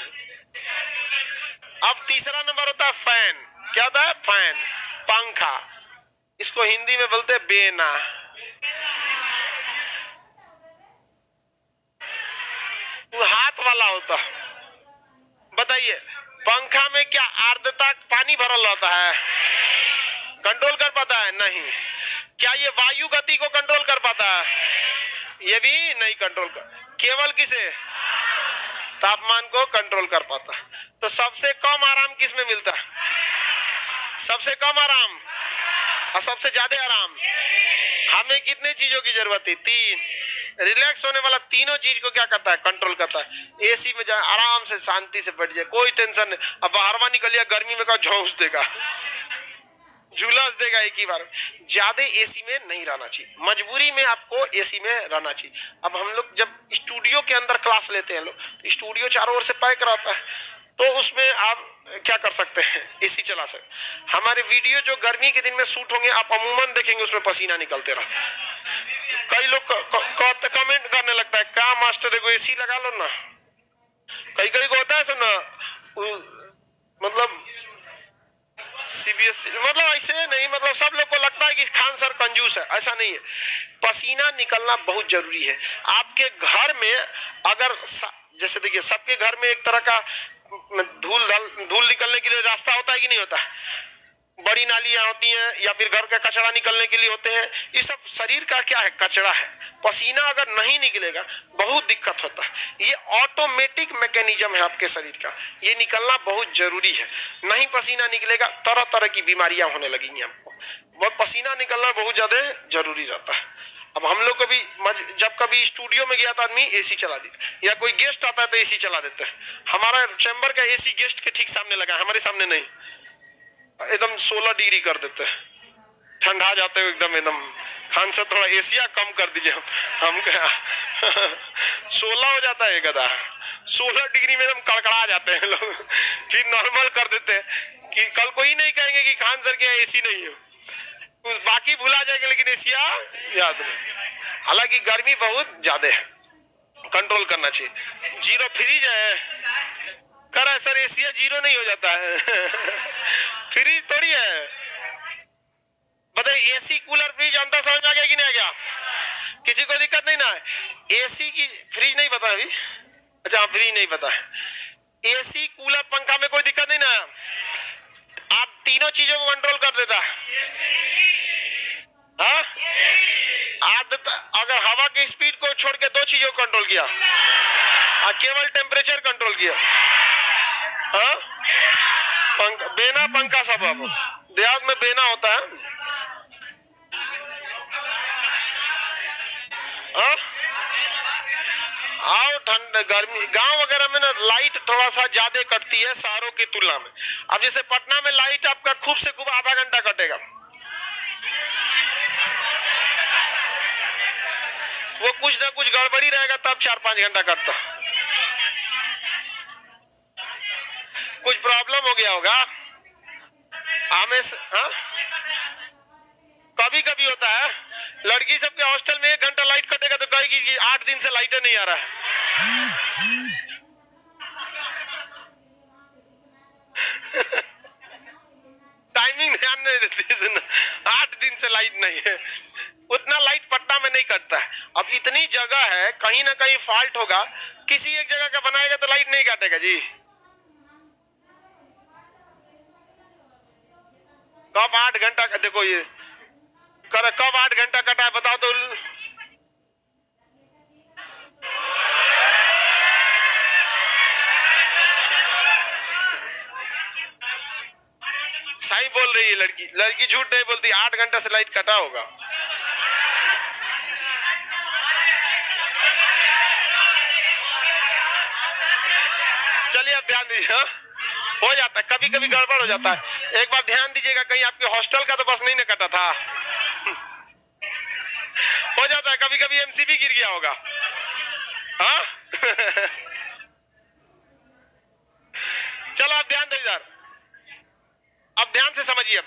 अब तीसरा नंबर होता है फैन। क्या होता है? फैन, पंखा। इसको हिंदी में बोलते हैं बेना। वो हाथ वाला होता। बताइए पंखा में क्या आर्द्रता, पानी भरल होता है, कंट्रोल कर पाता है? नहीं। क्या ये वायु गति को कंट्रोल कर पाता है? ये भी नहीं कंट्रोल कर। केवल किसे? तापमान को कंट्रोल कर पाता है। तो सबसे कम आराम किस में मिलता है? सबसे कम आराम और सबसे ज्यादा आराम। हमें कितने चीजों की जरूरत है? 3। रिलैक्स होने वाला तीनों चीज को क्या करता है? कंट्रोल करता है। एसी में जाए आराम से शांति से बैठ जाए, कोई टेंशन नहीं। अब बाहरवा निकलिए गर्मी में का झोंस देगा, झुलस देगा एक ही बार। ज्यादा एसी में नहीं रहना चाहिए, मजबूरी में आपको एसी में रहना चाहिए। अब हम लोग जब स्टूडियो के अंदर क्लास लेते हैं लोग, तो स्टूडियो चारों ओर से पैक रहता है, तो उसमें आप क्या कर सकते हैं? एसी चला सकते। हमारे वीडियो जो गर्मी के दिन में शूट होंगे, आप अमूमन देखेंगे उसमें पसीना निकलते रहता है। कई लोग कमेंट करने लगता है, क्या मास्टर एगो एसी लगा लो ना। कई को होता है सुना, मतलब सीबीएसई, मतलब ऐसे नहीं, मतलब सब लोग को लगता है कि खान सर कंजूस है, ऐसा नहीं है। पसीना निकलना बहुत जरूरी है। आपके घर में अगर जैसे देखिए, सबके घर में एक तरह का धूल निकलने के लिए रास्ता होता है कि नहीं होता? बड़ी नालियां होती हैं, या फिर घर का कचरा निकलने के लिए होते हैं। ये सब शरीर का क्या है? कचरा है। पसीना अगर नहीं निकलेगा बहुत दिक्कत होता है। ये ऑटोमेटिक मैकेनिज्म है आपके शरीर का, ये निकलना बहुत जरूरी है। नहीं पसीना निकलेगा तरह तरह की बीमारियां होने लगेंगी आपको। बहुत पसीना निकलना बहुत ज्यादा जरूरी रहता है। अब हम लोग कभी जब कभी स्टूडियो में गया था आदमी, एसी चला दी, या कोई गेस्ट आता है तो एसी चला देते हैं। हमारा चैम्बर का एसी गेस्ट के ठीक सामने लगा, हमारे सामने नहीं, एकदम 16 डिग्री कर देते हैं, ठंडा जाते हो एकदम। खान से थोड़ा एसिया कम कर दीजिए, हम क्या 16 हो जाता है गधा, 16 डिग्री में एकदम कड़कड़ा जाते हैं लोग। फिर नॉर्मल कर देते हैं कि कल कोई नहीं कहेंगे कि खान सर के यहाँ एसी नहीं हो, कुछ बाकी भुला जाएंगे लेकिन एसिया याद नहीं। हालांकि गर्मी बहुत ज्यादा है, कंट्रोल करना चाहिए। जीरो फ्रीज है, कर रहा है सर, एसिया जीरो नहीं हो जाता है फ्रीज थोड़ी है। बताइए एसी कूलर फ्रिज अंतर समझ आ गया कि नहीं आ गया? किसी को दिक्कत नहीं ना? एसी की फ्रिज नहीं पता अभी? अच्छा, फ्रिज नहीं पता है। एसी कूलर पंखा में कोई दिक्कत नहीं ना? आप तीनों चीजों को कंट्रोल कर देता है। हाँ, आदत अगर हवा की स्पीड को छोड़ के 2 चीजों को कंट्रोल किया, केवल टेम्परेचर कंट्रोल किया। हाँ, बेना पंखा सब। अब देहात में बेना होता है, गर्मी गांव वगैरह में ना लाइट थोड़ा सा ज्यादा कटती है शहरों की तुलना में। अब जैसे पटना में लाइट आपका खूब से खूब आधा घंटा कटेगा, वो कुछ ना कुछ गड़बड़ी रहेगा तब 4-5 घंटा कटता। कुछ प्रॉब्लम हो गया होगा हमें। हाँ कभी कभी होता है, लड़की सबके हॉस्टल में 1 घंटा लाइट कटेगा तो कहेगी कि 8 दिन से लाइट नहीं आ रहा है। टाइमिंग ध्यान नहीं देती, 8 दिन से लाइट नहीं है। उतना लाइट पटना में नहीं कटता है। अब इतनी जगह है, कहीं ना कहीं फॉल्ट होगा, किसी एक जगह का बनाएगा तो लाइट नहीं काटेगा जी। कब 8 घंटा देखो ये कब 8 घंटा कटा है बताओ तो। सही बोल रही है लड़की, लड़की झूठ नहीं बोलती, 8 घंटा से लाइट कटा होगा। चलिए अब ध्यान दीजिए। हाँ? हो जाता है, कभी कभी गड़बड़ हो जाता है। एक बार ध्यान दीजिएगा, कहीं आपके हॉस्टल का तो बस नहीं ना कटा था। हो जाता है, कभी कभी एमसीबी गिर गया होगा। हाँ? चलो अब ध्यान दो इधर, अब ध्यान से समझिए।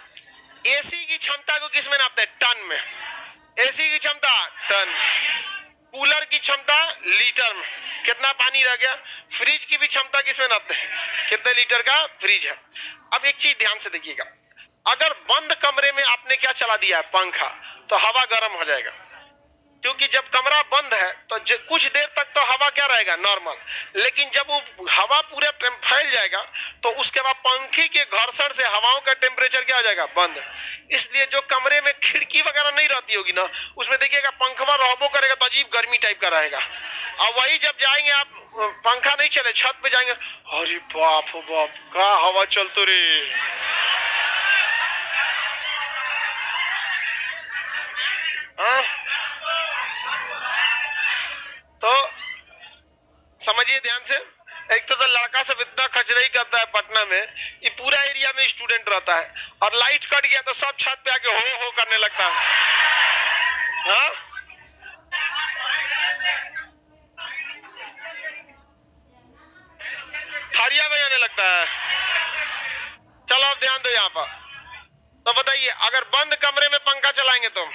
एसी की क्षमता को किस में नापते हैं? टन में। एसी की क्षमता टन, कूलर की क्षमता लीटर में, कितना पानी रह गया। फ्रिज की भी क्षमता किस में नापते हैं? कितने लीटर का फ्रिज है। अब एक चीज ध्यान से देखिएगा, अगर बंद कमरे में आपने क्या चला दिया है? पंखा, तो हवा गर्म हो जाएगा, क्योंकि जब कमरा बंद है तो कुछ देर तक तो हवा क्या रहेगा? नॉर्मल। लेकिन जब वो हवा पूरे फैल जाएगा तो उसके बाद पंखे के घर्षण से हवाओं का टेम्परेचर क्या हो जाएगा? बंद। इसलिए जो कमरे में खिड़की वगैरह नहीं रहती होगी ना, उसमें देखिएगा पंखा रहबो करेगा तो अजीब गर्मी टाइप का रहेगा। और वही जब जाएंगे आप, पंखा नहीं चले, छत पे जाएंगे, अरे बाप बाप का हवा चलतो रे। तो समझिए ध्यान से, एक तो लड़का सब इतना खचरई करता है पटना में, ये पूरा एरिया में स्टूडेंट रहता है, और लाइट कट गया तो सब छत पे आके हो करने लगता है। हाँ? थारिया बजाने लगता है। चलो अब ध्यान दो यहाँ पर, तो बताइए अगर बंद कमरे में पंखा चलाएंगे तो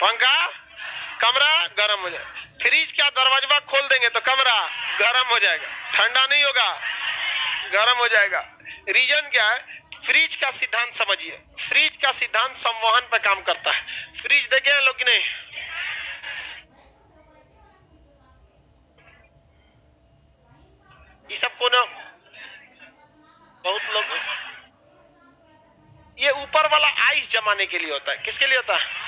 पंखा, कमरा गर्म हो जाए। फ्रिज का दरवाजा खोल देंगे तो कमरा गर्म हो जाएगा, ठंडा नहीं होगा, गर्म हो जाएगा। रीजन क्या है? फ्रिज का सिद्धांत समझिए, फ्रिज का सिद्धांत संवहन पर काम करता है। फ्रिज देखे हैं लोग कि नहीं? ये सब को ना बहुत लोग, ये ऊपर वाला आइस जमाने के लिए होता है। किसके लिए होता है?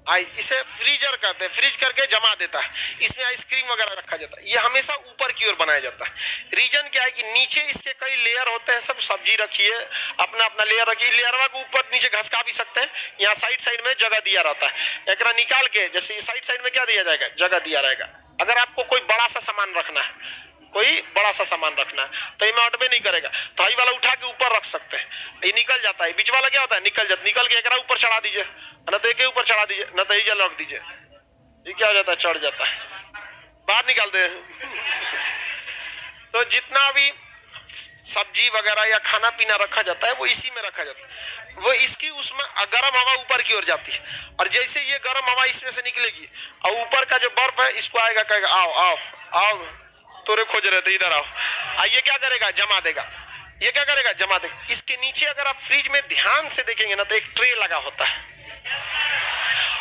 इसे फ्रीजर कहते हैं, फ्रीज करके जमा देता है, इसमें आइसक्रीम वगैरह रखा जाता है। ये हमेशा ऊपर की ओर बनाया जाता है। रीजन क्या है कि नीचे इसके कई लेयर होते हैं, सब सब्जी रखिए, अपना अपना लेयर रखिए, लेयरवा को ऊपर नीचे घसका भी सकते हैं। यहाँ साइड साइड में जगह दिया रहता है, एक निकाल के जैसे साइड साइड में क्या दिया जाएगा? जगह दिया रहेगा। अगर आपको कोई बड़ा सा सामान रखना है, कोई बड़ा सा सामान रखना है तो ये अटबे नहीं करेगा, तो हाई वाला उठा के ऊपर रख सकते हैं, ये निकल जाता है। बीच वाला क्या होता है? निकल जाता, निकल के एक ऊपर चढ़ा दीजिए, न तो एक ऊपर चढ़ा दीजिए, न तो ये रख दीजिए, ये क्या हो जाता है? चढ़ जाता है, बाहर निकालते हैं। तो जितना भी सब्जी वगैरह या खाना पीना रखा जाता है वो इसी में रखा जाता है। वो इसकी उसमें गर्म हवा ऊपर की ओर जाती है, और जैसे ये गर्म हवा इसमें से निकलेगी और ऊपर का जो बर्फ है इसको आएगा, कहेगा आओ आओ आओ, तोरे खोज रहे थे, इधर आओ। ये क्या करेगा? जमा देगा। ये क्या करेगा? जमा देगा। इसके नीचे अगर आप फ्रिज में ध्यान से देखेंगे ना तो एक ट्रे लगा होता है,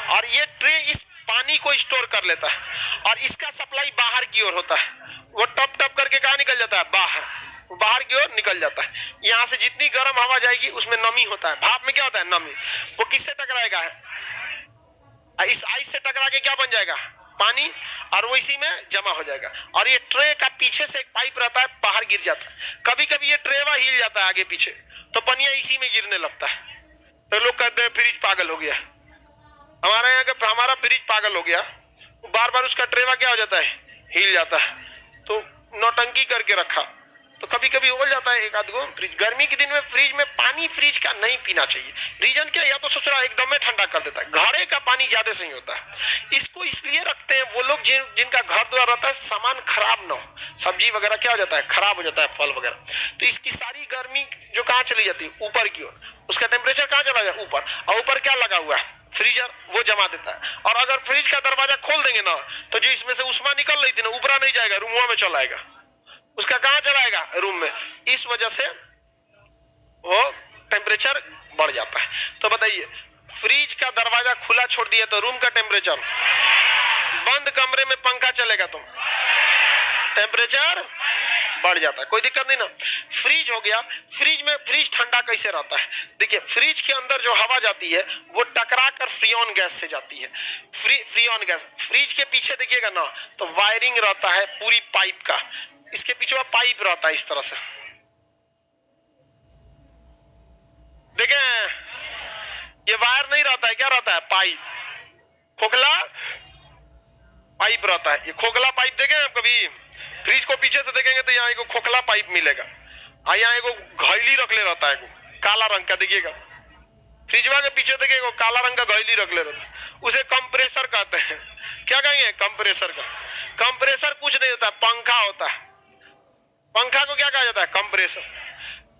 और ये ट्रे इस पानी को स्टोर कर लेता है, और इसका सप्लाई बाहर की ओर होता है। वो टप टप करके कहाँ निकल जाता है? बाहर, बाहर की ओर निकल जाता है। यहाँ से जितनी गर्म हवा जाएगी उसमें नमी होता है, भाप में क्या होता है? नमी। वो किससे टकराएगा? इस आइस से टकरा के क्या बन जाएगा? पानी, और वो इसी में जमा हो जाएगा। और ये ट्रे का पीछे से एक पाइप रहता है, बाहर गिर जाता है। कभी कभी ये ट्रेवा हिल जाता है आगे पीछे, तो पनिया इसी में गिरने लगता है। तो लोग कहते हैं फ्रिज पागल हो गया। हमारे यहाँ का हमारा फ्रिज पागल हो गया, बार बार उसका ट्रेवा क्या हो जाता है? हिल जाता है, तो नौटंकी करके रखा तो कभी कभी हो जाता है एक आध गो फ्रिज। गर्मी के दिन में फ्रिज में पानी फ्रिज का नहीं पीना चाहिए। रीजन क्या, या तो ससुरा एकदम में ठंडा कर देता है, घड़े का पानी ज्यादा सही होता है। इसको इसलिए रखते हैं वो लोग जिनका घर द्वार रहता है, सामान खराब ना हो, सब्जी वगैरह क्या हो जाता है, खराब हो जाता है, फल वगैरह। तो इसकी सारी गर्मी जो कहाँ चली जाती है, ऊपर की ओर, उसका टेम्परेचर कहाँ चला जाए, ऊपर। और ऊपर क्या लगा हुआ है, फ्रीजर, वो जमा देता है। और अगर फ्रिज का दरवाजा खोल देंगे ना, तो जो इसमें से उष्मा निकल रही थी ना, ऊपरा नहीं जाएगा, रूम में चला आएगा, उसका कहां चलाएगा, रूम में। इस वजह से वो टेम्परेचर बढ़ जाता है। तो बताइए, फ्रिज का दरवाजा खुला छोड़ दिया तो रूम का टेम्परेचर, बंद कमरे में पंखा चलेगा तो टेम्परेचर बढ़ जाता है, कोई दिक्कत नहीं ना। फ्रिज हो गया, फ्रिज में, फ्रिज ठंडा कैसे रहता है, देखिए फ्रिज के अंदर जो हवा जाती है वो टकरा कर फ्रियोन गैस से जाती है। फ्रियोन गैस, फ्रिज के पीछे देखिएगा ना, तो वायरिंग रहता है पूरी पाइप का, इसके पीछे पाइप रहता है इस तरह से, देखें ये वायर नहीं रहता है, क्या रहता है, पाइप, खोखला पाइप रहता है। ये खोखला पाइप देखें आप कभी, फ्रिज को पीछे से देखेंगे तो यहाँ एक खोखला पाइप मिलेगा, और यहाँ एक घैली रख ले रहता है, काला रंग का, देखिएगा फ्रिजवा के पीछे देखिएगा काला रंग का घैली रख ले रहता है, उसे कंप्रेसर कहते हैं। क्या कहेंगे, कंप्रेसर का। कंप्रेसर कुछ नहीं होता, पंखा होता है। पंखा को क्या कहा जाता है, कंप्रेसर।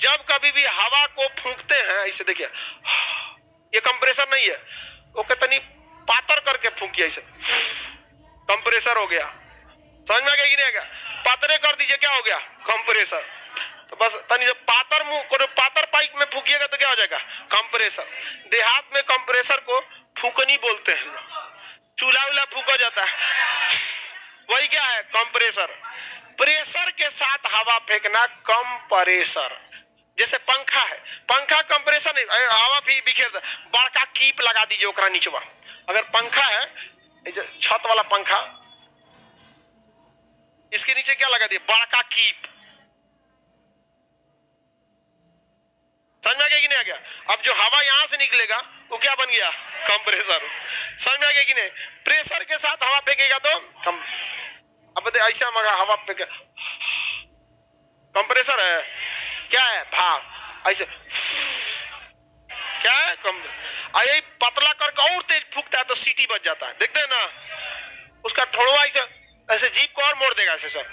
जब कभी भी हवा को फूंकते हैं ऐसे, देखिए ये कंप्रेसर नहीं है, वो कितनी पातर करके फूंकिए ऐसे, कंप्रेसर हो गया। समझ में आ गया कि नहीं आ गया, पातरे कर दीजिए, क्या हो गया, कंप्रेसर। तो बस तनी जब पातर मुंह को पातर पाइप में फूकिएगा तो क्या हो जाएगा, कंप्रेसर। देहात में कंप्रेसर को फूकनी बोलते हैं, चूल्हा उल्हा फूका जाता है, वही क्या है, कंप्रेसर। प्रेशर के साथ हवा फेंकना कंप्रेसर। जैसे पंखा है, पंखा कंप्रेसर नहीं, हवा भी बिखेर, बड़का कीप लगा दीजिए ओकरा नीचवा। अगर पंखा है, छत वाला पंखा, इसके नीचे क्या लगा दिए, बड़का कीप। समझ में आ गया कि नहीं आ गया। अब जो हवा यहां से निकलेगा वो क्या बन गया, कंप्रेसर। समझ में आ गया कि नहीं। प्रेशर के साथ हवा फेंकेगा तो अब ऐसा हवा फेंके, कंप्रेसर है, क्या है, भाप। ऐसे क्या है, यही पतला करके और तेज फूकता है तो सीटी बच जाता है, देखते हैं ना, उसका ठोड़वा ऐसे ऐसे जीप को और मोड़ देगा ऐसे सब।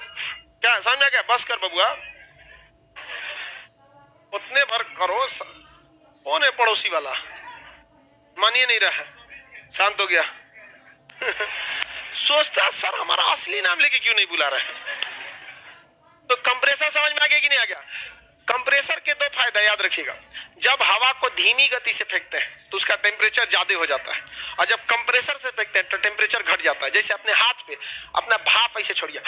क्या समझ में आ गया, बस कर बबुआ, उतने भर करो। कौन है पड़ोसी वाला, मानिए नहीं रहा, शांत हो गया। सोचता सर हमारा असली नाम लेके क्यों नहीं बुला रहे। तो कंप्रेसर समझ में आ गया कि नहीं आ गया। कंप्रेसर के दो फायदा याद रखिएगा, जब हवा को धीमी गति से फेंकते हैं तो उसका टेम्परेचर ज्यादा हो जाता है, और जब कंप्रेसर से फेंकते हैं तो टेम्परेचर घट जाता है। जैसे अपने हाथ पे अपना भाप ऐसे छोड़िए,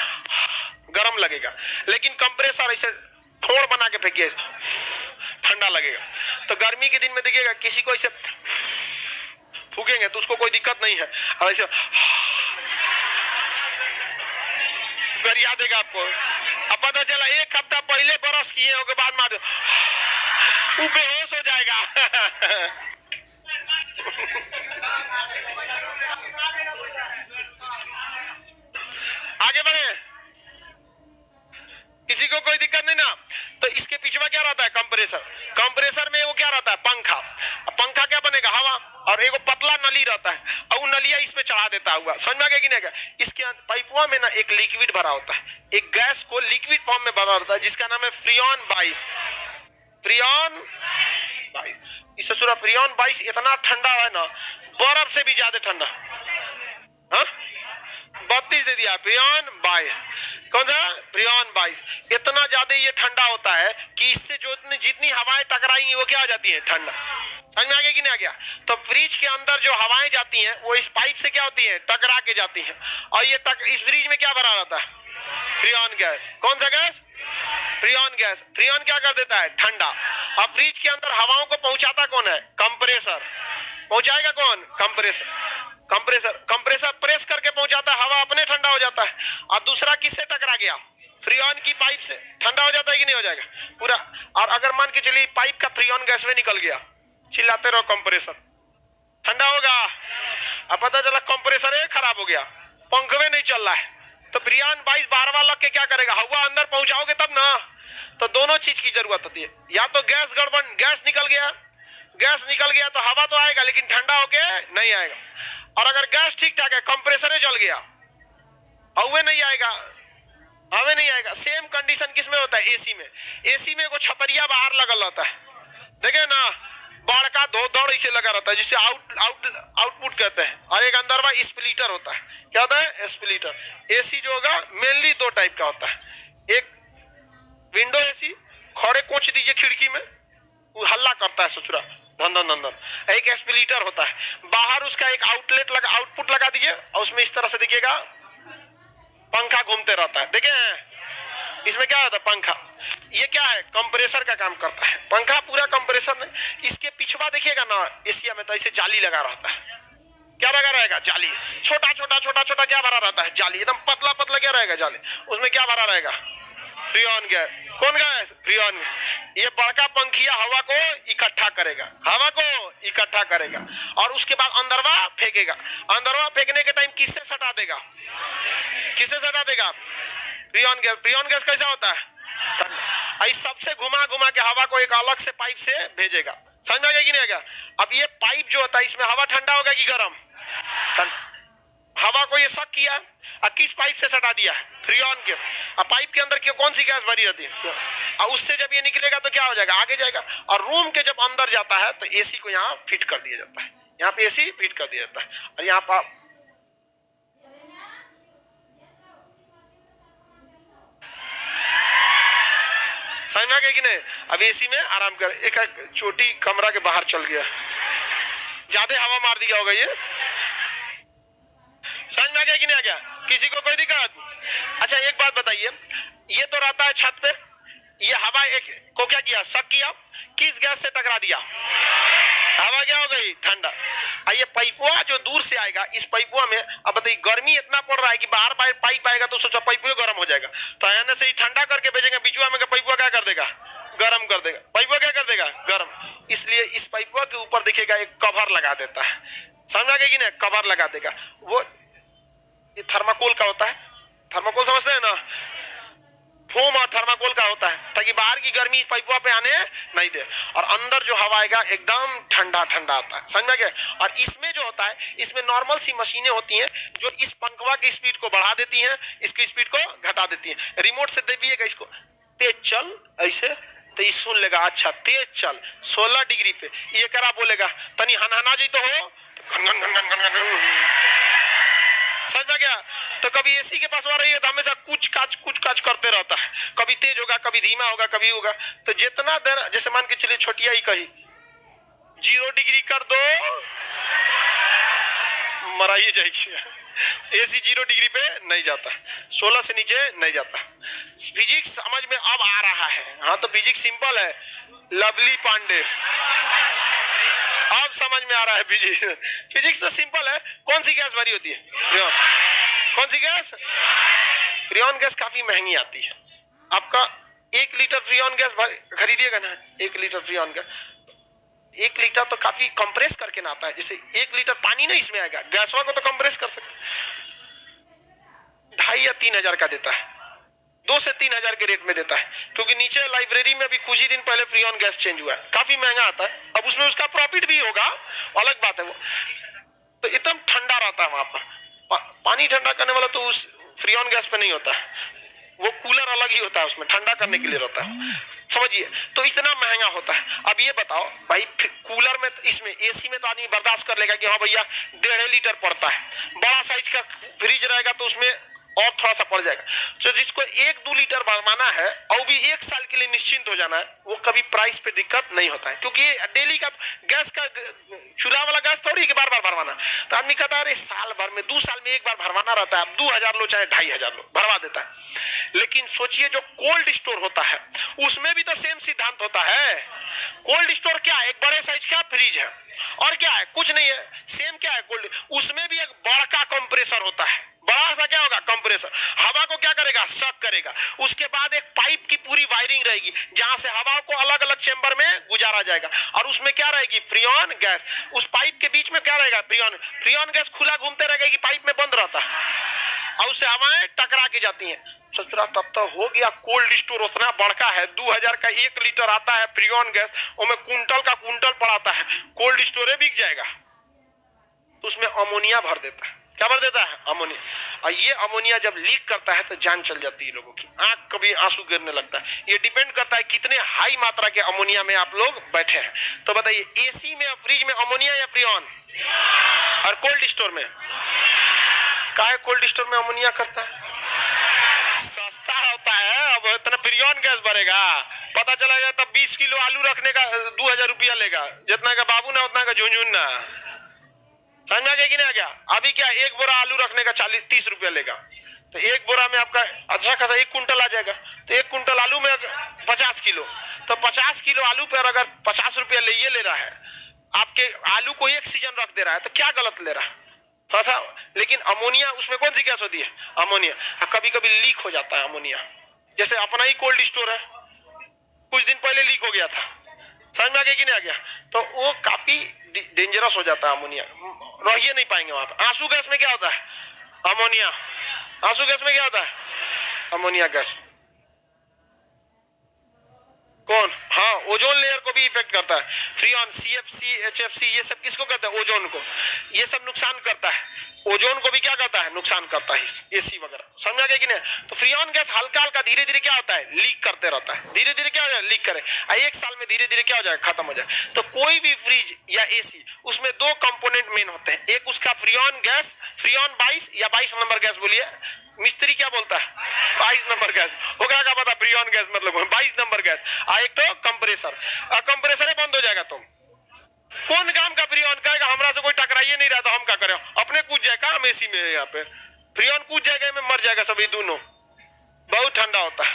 गर्म लगेगा, लेकिन कंप्रेसर ऐसे ठोड़ बना के फेंकिए, ठंडा लगेगा। तो गर्मी के दिन में देखिएगा किसी को ऐसे फूकेंगे तो उसको कोई दिक्कत नहीं है, और ऐसे गरिया देगा आपको। अब पता चला एक हफ्ता पहले बरस किए हो के बाद मार वो बेहोश हो जाएगा। आगे बढ़े, किसी को कोई दिक्कत नहीं ना। तो इसके पीछे क्या रहता है, कंप्रेसर। कंप्रेसर में वो क्या रहता है, पंखा। पंखा क्या बनेगा, हवा, और एक पतला नली रहता है, और वो नलिया इस पे चढ़ा देता हुआ। समझ में आ गया कि नहीं? इसके पाइपुआ में ना एक लिक्विड भरा होता है, एक गैस को लिक्विड फॉर्म में भरा होता है, जिसका नाम है फ्रियॉन 22। फ्रियॉन 22, इस ससुरा फ्रियॉन 22 इतना ठंडा है ना, बर्फ से भी ज्यादा ठंडा। हाँ 32 दे दिया, फ्रियॉन 22। कौन सा, फ्रियॉन 22। इतना ज्यादा ये ठंडा होता है कि इससे जो जितनी हवाएं टकराएंगी वो क्या हो जाती है, ठंडा। समझ में आ गया कि नहीं आ गया। तो फ्रिज के अंदर जो हवाएं जाती हैं वो इस पाइप से क्या होती हैं, टकरा के जाती हैं, और ये इस फ्रिज में क्या भरा रहता है, फ्रियॉन गैस। कौन सा गैस, फ्रियॉन गैस। फ्रियॉन क्या कर देता है, ठंडा। अब फ्रिज के अंदर हवाओं को पहुंचाता कौन है, कंप्रेसर। पहुंचाएगा कौन, कंप्रेसर। कंप्रेसर प्रेस करके पहुंचाता है, हवा अपने ठंडा हो जाता है। और दूसरा किससे टकरा गया, फ्रियॉन की पाइप से, ठंडा हो जाता है कि नहीं हो जाएगा पूरा। और अगर मान के चलिए पाइप का फ्रियॉन गैस में निकल गया, चिल्लाते रहो कंप्रेसर, ठंडा होगा। अब पता चला कंप्रेसर खराब हो गया, पंखवे नहीं चल रहा है, तो फ्रियॉन 22-12 लग के क्या करेगा, हवा अंदर पहुंचाओगे तब ना। तो दोनों चीज की जरूरत होती है, या तो गैस गड़बड़, गैस निकल गया तो हवा तो आएगा लेकिन ठंडा होके नहीं आएगा। और अगर गैस ठीक ठाक है, कंप्रेसर जल गया, हवा नहीं आएगा, हवा नहीं आएगा। सेम कंडीशन किसमें होता है, एसी में। एसी में को छतरिया बाहर लगल रहता है, देखे ना, बड़का दौड़ इसे लगा रहता है जिसे आउटपुट कहते हैं, और एक अंदर में स्प्लिटर होता है। क्या होता है, स्प्लिटर। एसी जो होगा मेनली दो टाइप का होता है, एक विंडो एसी, खड़े कोच दीजिए खिड़की में, वो हल्ला करता है ससुरा धन धन धन धन। एक स्प्लिटर होता है, बाहर उसका एक आउटपुट लगा दीजिए, और उसमें इस तरह से देखिएगा पंखा घूमते रहता है, देखे हैं इसमें क्या होता है, पंखा। ये क्या है, कंप्रेसर का काम करता है। पंखा पूरा कंप्रेसर नहीं, इसके पिछवा देखिएगा ना एशिया में, तो ऐसे जाली लगा रहता है। क्या लगा रहेगा, जाली। छोटा छोटा क्या भरा रहता है, जाली। एकदम पतला पतला क्या रहेगा, जाली। उसमें क्या भरा रहेगा, फ्रीऑन गैस। कौन गैस, फ्रीऑन। ये बड़का पंखिया हवा को इकट्ठा करेगा, और उसके बाद अंदरवा फेंकेगा। अंदरवा फेंकने के टाइम किससे सटा देगा, फ्रीऑन गैस कैसा होता है, ठंडा। इस सबसे घुमा के हवा को एक अलग से पाइप से भेजेगा। समझ में आ गया कि नहीं आ गया। अब ये पाइप जो होता है, इसमें हवा ठंडा होगा कि गर्म, ठंडा। हवा को ये शक किया, और किस पाइप से सटा दिया, फ्रीऑन के। अब पाइप के अंदर कौन सी गैस भरी रहती है, और उससे जब ये निकलेगा तो क्या हो जाएगा, आगे जाएगा। और रूम के जब अंदर जाता है तो एसी को यहाँ फिट कर दिया जाता है, यहाँ पे एसी फिट कर दिया जाता है, और यहाँ पर समझ में आ गया कि नहीं। अब एसी में आराम कर, एक छोटी कमरा के बाहर चल गया, ज्यादा हवा मार दिया होगा ये। समझ में आ गया कि नहीं आ गया, किसी को कोई दिक्कत। अच्छा एक बात बताइए, ये तो रहता है छत पे, ये हवा एक को क्या किया, शक किया, किस गैस से टकरा दिया, हवा क्या हो गई, ठंडा। ये पाइपुआ जो दूर से आएगा, इस पाइपुआ में अब बताइए गर्मी इतना पड़ रहा है कि बाहर पाइप आएगा तो सोचा पाइपुआ गर्म हो जाएगा, तो आने से ही ठंडा करके भेजेंगे, बीचुआ में पाइपुआ क्या कर देगा, गर्म कर देगा। पाइपुआ क्या कर देगा, गर्म। इसलिए इस पाइपुआ के ऊपर देखिएगा एक कवर लगा देता है, समझ आ गया कि नहीं, कवर लगा देगा। वो ये थर्माकोल का होता है, थर्माकोल समझते हैं ना, फोम और थर्माकोल का होता है, ताकि बाहर की गर्मी पाइपुआ पे आने नहीं दे, और अंदर जो हवा आएगा एकदम ठंडा ठंडा आता है। समझ में गया। और इसमें जो होता है, इसमें नॉर्मल सी मशीनें होती हैं जो इस पंखवा की स्पीड को बढ़ा देती हैं, इसकी स्पीड को घटा देती हैं। रिमोट से दबिएगा इसको, तेज चल ऐसे, तो ये सुन लेगा, अच्छा तेज चल 16 डिग्री पे। ये करा बोलेगा तनी हनहना जी तो हो, घन घन घन घन घन। समझ में गया। तो कभी एसी के पास रही है तो हमेशा कुछ काच करते रहता है, कभी तेज होगा, कभी धीमा होगा, कभी होगा। तो जितना देर, जैसे मान के चलिए छोटिया ही कही 0 डिग्री कर दो, मराइए जाएगी। एसी 0 डिग्री पे नहीं जाता, 16 से नीचे नहीं जाता। फिजिक्स समझ में अब आ रहा है। हाँ तो फिजिक्स सिंपल है, लवली पांडे, अब समझ में आ रहा है फिजिक्स तो सिंपल है। कौन सी गैस भरी होती है, फ्रीऑन। कौन सी गैस, फ्रीऑन गैस काफी महंगी आती है। आपका 1 लीटर फ्रीऑन गैस खरीदिएगा ना, 1 लीटर फ्रीऑन गैस, 1 लीटर तो काफी कंप्रेस करके ना आता है। जैसे 1 लीटर पानी ना इसमें आएगा, गैसवा को तो कंप्रेस कर सकते, 2,500 या 3,000 का देता है, 2 से 3,000 के रेट में देता है। क्योंकि नीचे लाइब्रेरी में भी कुछ ही दिन पहले फ्रीऑन गैस चेंज हुआ है, काफी महंगा आता है। अब उसमें उसका प्रॉफिट भी होगा, अलग बात है वो। तो एकदम ठंडा रहता है वहां पर। पानी ठंडा करने वाला तो उस फ्रीऑन गैस पे नहीं होता है, वो कूलर अलग ही होता है, उसमें ठंडा करने के लिए रहता है, समझिए। तो इतना महंगा होता है। अब ये बताओ भाई, कूलर में, इसमें एसी में तो आदमी बर्दाश्त कर लेगा कि हाँ भैया 1.5 लीटर पड़ता है, बड़ा साइज का फ्रिज रहेगा तो उसमें और थोड़ा सा पड़ जाएगा। तो जिसको 1-2 लीटर भरवाना है और भी 1 साल के लिए निश्चिंत हो जाना है, वो कभी प्राइस पे दिक्कत नहीं होता है। क्योंकि ये डेली का गैस का, चूल्हा वाला गैस थोड़ी कि बार बार भरवाना। तो आदमी कहता है अरे साल भर में 2 साल में एक बार भरवाना रहता है, अब 2,000 लो चाहे 2,500 लो, भरवा देता है। लेकिन सोचिए जो कोल्ड स्टोर होता है उसमें भी तो सेम सिद्धांत होता है। कोल्ड स्टोर क्या है, एक बड़े साइज का फ्रिज है, और क्या है, कुछ नहीं है, सेम क्या है कोल्ड, उसमें भी एक बड़ा कंप्रेसर होता है, बड़ा सा क्या होगा कंप्रेसर, हवा को क्या करेगा, सक करेगा। उसके बाद एक पाइप की पूरी वायरिंग रहेगी जहां से हवा को अलग अलग चेंबर में गुजारा जाएगा, और उसमें क्या रहेगी, फ्रीऑन गैस। उस पाइप के बीच में क्या रहेगा, फ्रीऑन गैस खुला घूमते रहेगा कि पाइप में बंद रहता है, और उससे हवाएं टकरा के जाती हैं। ससुरा तब तो हो गया कोल्ड स्टोर उतना बड़का है, 2000 का 1 लीटर आता है फ्रीऑन गैस, उसमें कुंटल का कुंटल पड़ाता है, कोल्ड स्टोरे बिक जाएगा। तो उसमें अमोनिया भर देता है। क्या भर देता है? अमोनिया। और ये अमोनिया जब लीक करता है तो जान चल जाती है लोगों की, आंख कभी आंसू गिरने लगता है। ये डिपेंड करता है कितने हाई मात्रा के अमोनिया में आप लोग बैठे हैं। तो बताइए, एसी में फ्रिज में अमोनिया या फ्रीऑन? और कोल्ड स्टोर में काहे कोल्ड स्टोर में अमोनिया करता है? सस्ता होता है। अब इतना फ्रीऑन गैस भरेगा, पता चला तब 20 किलो आलू रखने का 2000 रुपया लेगा, जितना का बाबू ना उतना का झुंझुन ना। समझ में आ गया कि नहीं आ गया? अभी क्या एक बोरा आलू रखने का 40-30 रुपया लेगा, तो एक बोरा में आपका अच्छा खासा 1 कुंटल आ जाएगा। तो 1 कुंटल आलू में 50 किलो, तो 50 किलो आलू पर अगर 50 रुपया ले रहा है, आपके आलू को 1 सीजन रख दे रहा है, तो क्या गलत ले रहा है? थोड़ा सा। लेकिन अमोनिया, उसमें कौन सी गैस होती है? अमोनिया। कभी कभी लीक हो जाता है अमोनिया, जैसे अपना ही कोल्ड स्टोर है, कुछ दिन पहले लीक हो गया था। समझ में आ गया कि नहीं आ गया? तो वो काफी डेंजरस हो जाता है अमोनिया, रह ही नहीं पाएंगे वहां पर। आंसू गैस में क्या होता है? अमोनिया। आंसू गैस में क्या होता है? Ammonia gas. कौन? हाँ, ओजोन लेयर को भी इफेक्ट करता है। फ्रीऑन, सीएफसी, एचएफसी, ये सब किसको करता है? ओजोन को। ये सब नुकसान करता है, ओजोन को भी क्या करता है? नुकसान करता है, एसी वगैरह। समझ आ गया कि नहीं? तो फ्रीऑन गैस हल्का हल्का धीरे धीरे क्या होता है? लीक करते रहता है। धीरे धीरे क्या हो जाए? लीक करे। 1 साल में धीरे धीरे क्या हो जाए? खत्म हो जाए। तो कोई भी फ्रिज या एसी, उसमें 2 कंपोनेंट मेन होते हैं। एक उसका फ्रीऑन गैस, फ्रीऑन 22 या 22 नंबर गैस बोलिए, मिस्त्री क्या बोलता है? 22 नंबर गैस। ओकरा का पता फ्रीऑन गैस मतलब 22 नंबर गैस। एक तो कंप्रेसर, कंप्रेसर बंद हो जाएगा तो कौन काम का? फ्रीऑन कहेगा हमरा से कोई टकराइए नहीं रहा तो हम क्या करें? अपने कूद जाएगा, हम एसी में यहाँ पे फ्रीऑन कूद जाएगा, में मर जाएगा सभी दोनों। बहुत ठंडा होता है।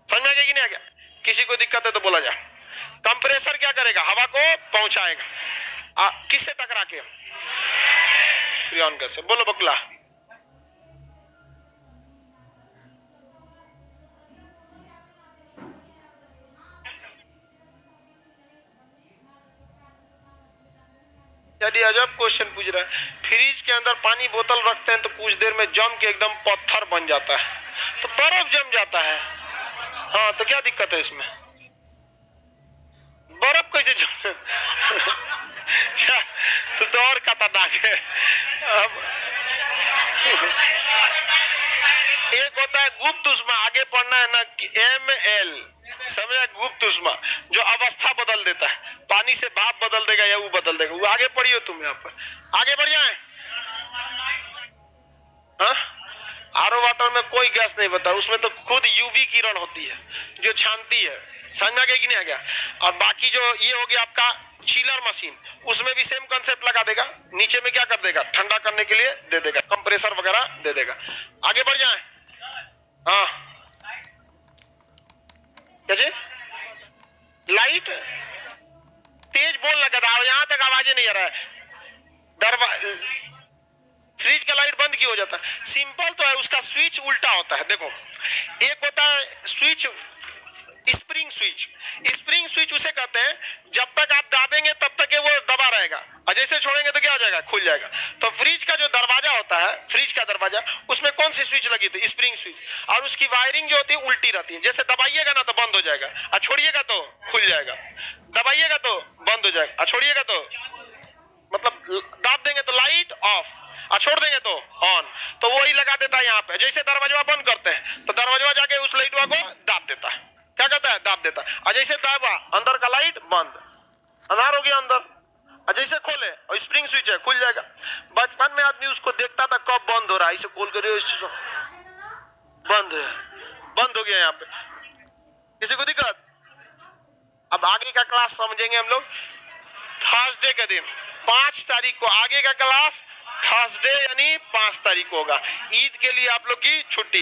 समझ में आ गया कि नहीं आ गया? किसी को दिक्कत है तो बोला जाए। कंप्रेसर क्या करेगा? हवा को पहुंचाएगा। किससे टकरा के? फ्रीऑन गैस से। बोलो बकुला। अजब क्वेश्चन पूछ रहा है। फ्रिज के अंदर पानी बोतल रखते हैं तो कुछ देर में जम के एकदम पत्थर बन जाता है, तो बर्फ जम जाता है। हाँ, तो क्या दिक्कत है इसमें? बर्फ कैसे जम? क्या तुम तो और खतरनाक है। अब एक होता है गुप्त उष्मा, आगे पढ़ना है ना, ML, समझा? गुप्त उष्मा जो अवस्था बदल देता है, पानी से भाप बदल देगा या वो बदल देगा। वो आगे पढ़ियो तुम, यहाँ पर आगे बढ़ जाए। आरओ वाटर में कोई गैस नहीं बता, उसमें तो खुद यूवी किरण होती है जो छानती है। समझ में आ गया कि नहीं आ गया? और बाकी जो ये हो गया आपका चिलर मशीन, उसमें भी सेम कंसेप्ट लगा देगा, नीचे में क्या कर देगा? ठंडा करने के लिए दे देगा, कंप्रेसर वगैरह दे देगा। आगे बढ़ जाए। हाँ, कैसे? लाइट तेज बोल लगा था, यहां तक आवाज नहीं आ रहा है। फ्रिज का लाइट बंद क्यों हो जाता है? सिंपल तो है, उसका स्विच उल्टा होता है। देखो, एक होता है switch, spring switch. Spring switch उसे कहते हैं जब तक आप दाबेंगे तब तक वो दबा रहेगा, और जैसे छोड़ेंगे तो क्या हो जाएगा? खुल जाएगा। तो फ्रिज का जो दरवाजा होता है, फ्रिज का दरवाजा, उसमें कौन सी स्विच लगी थी? Spring switch. और उसकी वायरिंग जो होती है उल्टी रहती है, जैसे दबाइएगा ना तो बंद हो जाएगा, और छोड़िएगा तो खुल जाएगा। दबाइएगा तो बंद हो जाएगा, और छोड़िएगा तो, मतलब दाब देंगे तो लाइट ऑफ, और छोड़ देंगे तो ऑन। तो वही लगा देता है यहाँ पे। जैसे दरवाजा बंद करते हैं तो दरवाजा जाके उस लाइट को दाब देता है। क्या कहता है? दाब देता है। और जैसे दाबा, अंदर का लाइट बंद, अंधार हो गया अंदर। और जैसे खोले, और स्प्रिंग स्विच है, खुल जाएगा। बचपन में आदमी उसको देखता था कब बंद हो रहा है, इसे खोल कर बंद है, बंद हो गया यहाँ पे। किसी को दिक्कत? अब आगे का क्लास समझेंगे हम लोग थर्सडे के दिन 5 तारीख को। आगे का क्लास थर्सडे यानी 5 तारीख को होगा। ईद के लिए आप लोग की छुट्टी।